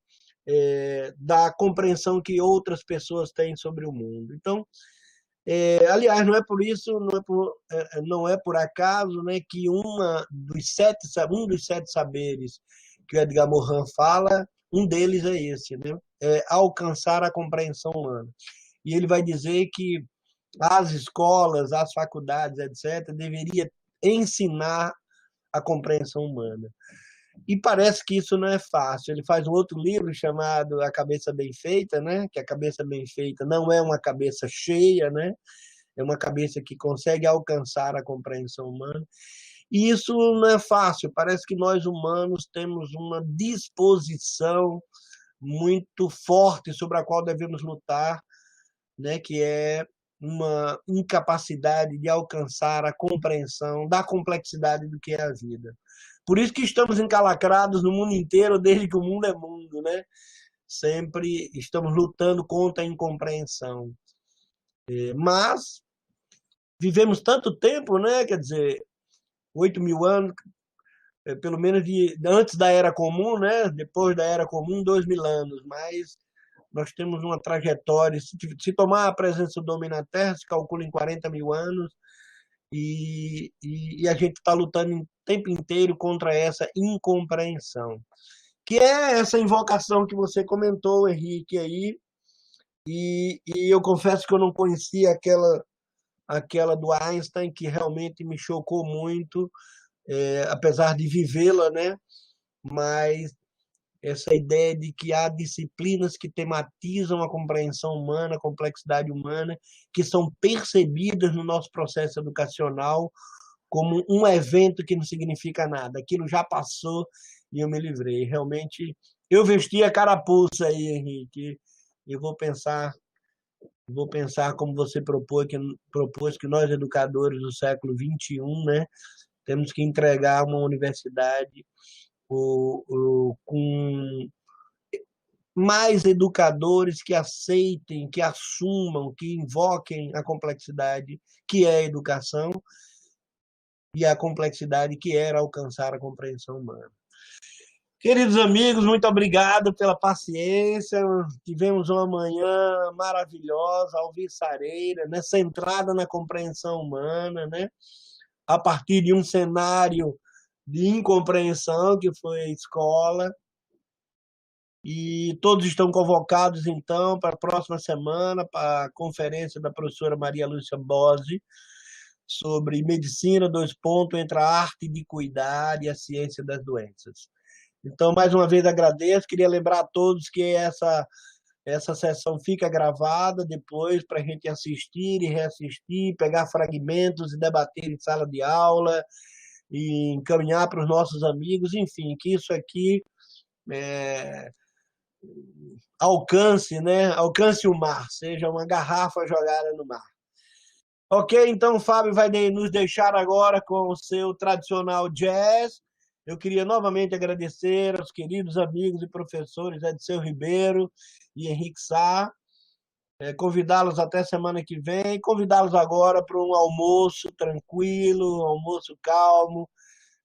da compreensão que outras pessoas têm sobre o mundo. Então, aliás, não é por isso, não é por acaso, né, que um dos sete saberes que o Edgar Morin fala, um deles é esse, né? Alcançar a compreensão humana. E ele vai dizer que as escolas, as faculdades, etc., deveriam ensinar a compreensão humana. E parece que isso não é fácil. Ele faz um outro livro chamado A Cabeça Bem Feita, né? Que a cabeça bem feita não é uma cabeça cheia, né? É uma cabeça que consegue alcançar a compreensão humana. E isso não é fácil. Parece que nós humanos temos uma disposição muito forte sobre a qual devemos lutar, né? Que é uma incapacidade de alcançar a compreensão da complexidade do que é a vida. Por isso que estamos encalacrados no mundo inteiro desde que o mundo é mundo, né? Sempre estamos lutando contra a incompreensão. Mas vivemos tanto tempo, né? Quer dizer, 8.000 anos, pelo menos antes da Era Comum, né? Depois da Era Comum, 2.000 anos. Mas nós temos uma trajetória. Se tomar a presença do homem na Terra, se calcula em 40.000 anos. E a gente está lutando o tempo inteiro contra essa incompreensão, que é essa invocação que você comentou, Henrique, aí, e eu confesso que eu não conhecia aquela do Einstein, que realmente me chocou muito, apesar de vivê-la, né? Mas essa ideia de que há disciplinas que tematizam a compreensão humana, a complexidade humana, que são percebidas no nosso processo educacional como um evento que não significa nada. Aquilo já passou e eu me livrei. Realmente, eu vesti a carapuça aí, Henrique. Eu vou pensar como você propôs que nós, educadores do século XXI, né, temos que entregar uma universidade com mais educadores que aceitem, que assumam, que invoquem a complexidade que é a educação e a complexidade que era alcançar a compreensão humana. Queridos amigos, muito obrigado pela paciência. Tivemos uma manhã maravilhosa, alvissareira, né, centrada na compreensão humana, né, a partir de um cenário de incompreensão que foi a escola. E todos estão convocados, então, para a próxima semana, para a conferência da professora Maria Lúcia Bose, sobre medicina, entre a arte de cuidar e a ciência das doenças. Então, mais uma vez, agradeço. Queria lembrar a todos que essa sessão fica gravada depois para a gente assistir e reassistir, pegar fragmentos e debater em sala de aula e encaminhar para os nossos amigos, enfim, que isso aqui alcance, né? Alcance o mar, seja uma garrafa jogada no mar. Ok, então o Fábio vai nos deixar agora com o seu tradicional jazz. Eu queria novamente agradecer aos queridos amigos e professores Edson Ribeiro e Henrique Sá, convidá-los até semana que vem, convidá-los agora para um almoço tranquilo, um almoço calmo,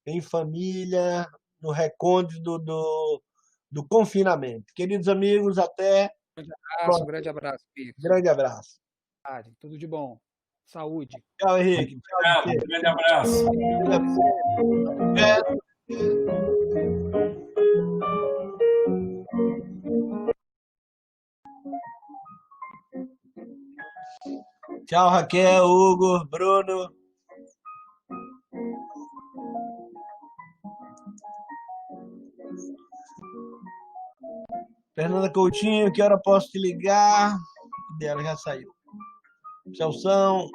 em família, no recôndito do confinamento. Queridos amigos, até... Um grande abraço, Pico. Grande abraço. Tudo de bom. Saúde. Tchau, Henrique. Tchau, um grande abraço. Tchau, Raquel, Hugo, Bruno. Fernanda Coutinho, que hora posso te ligar? Dela já saiu. Celção.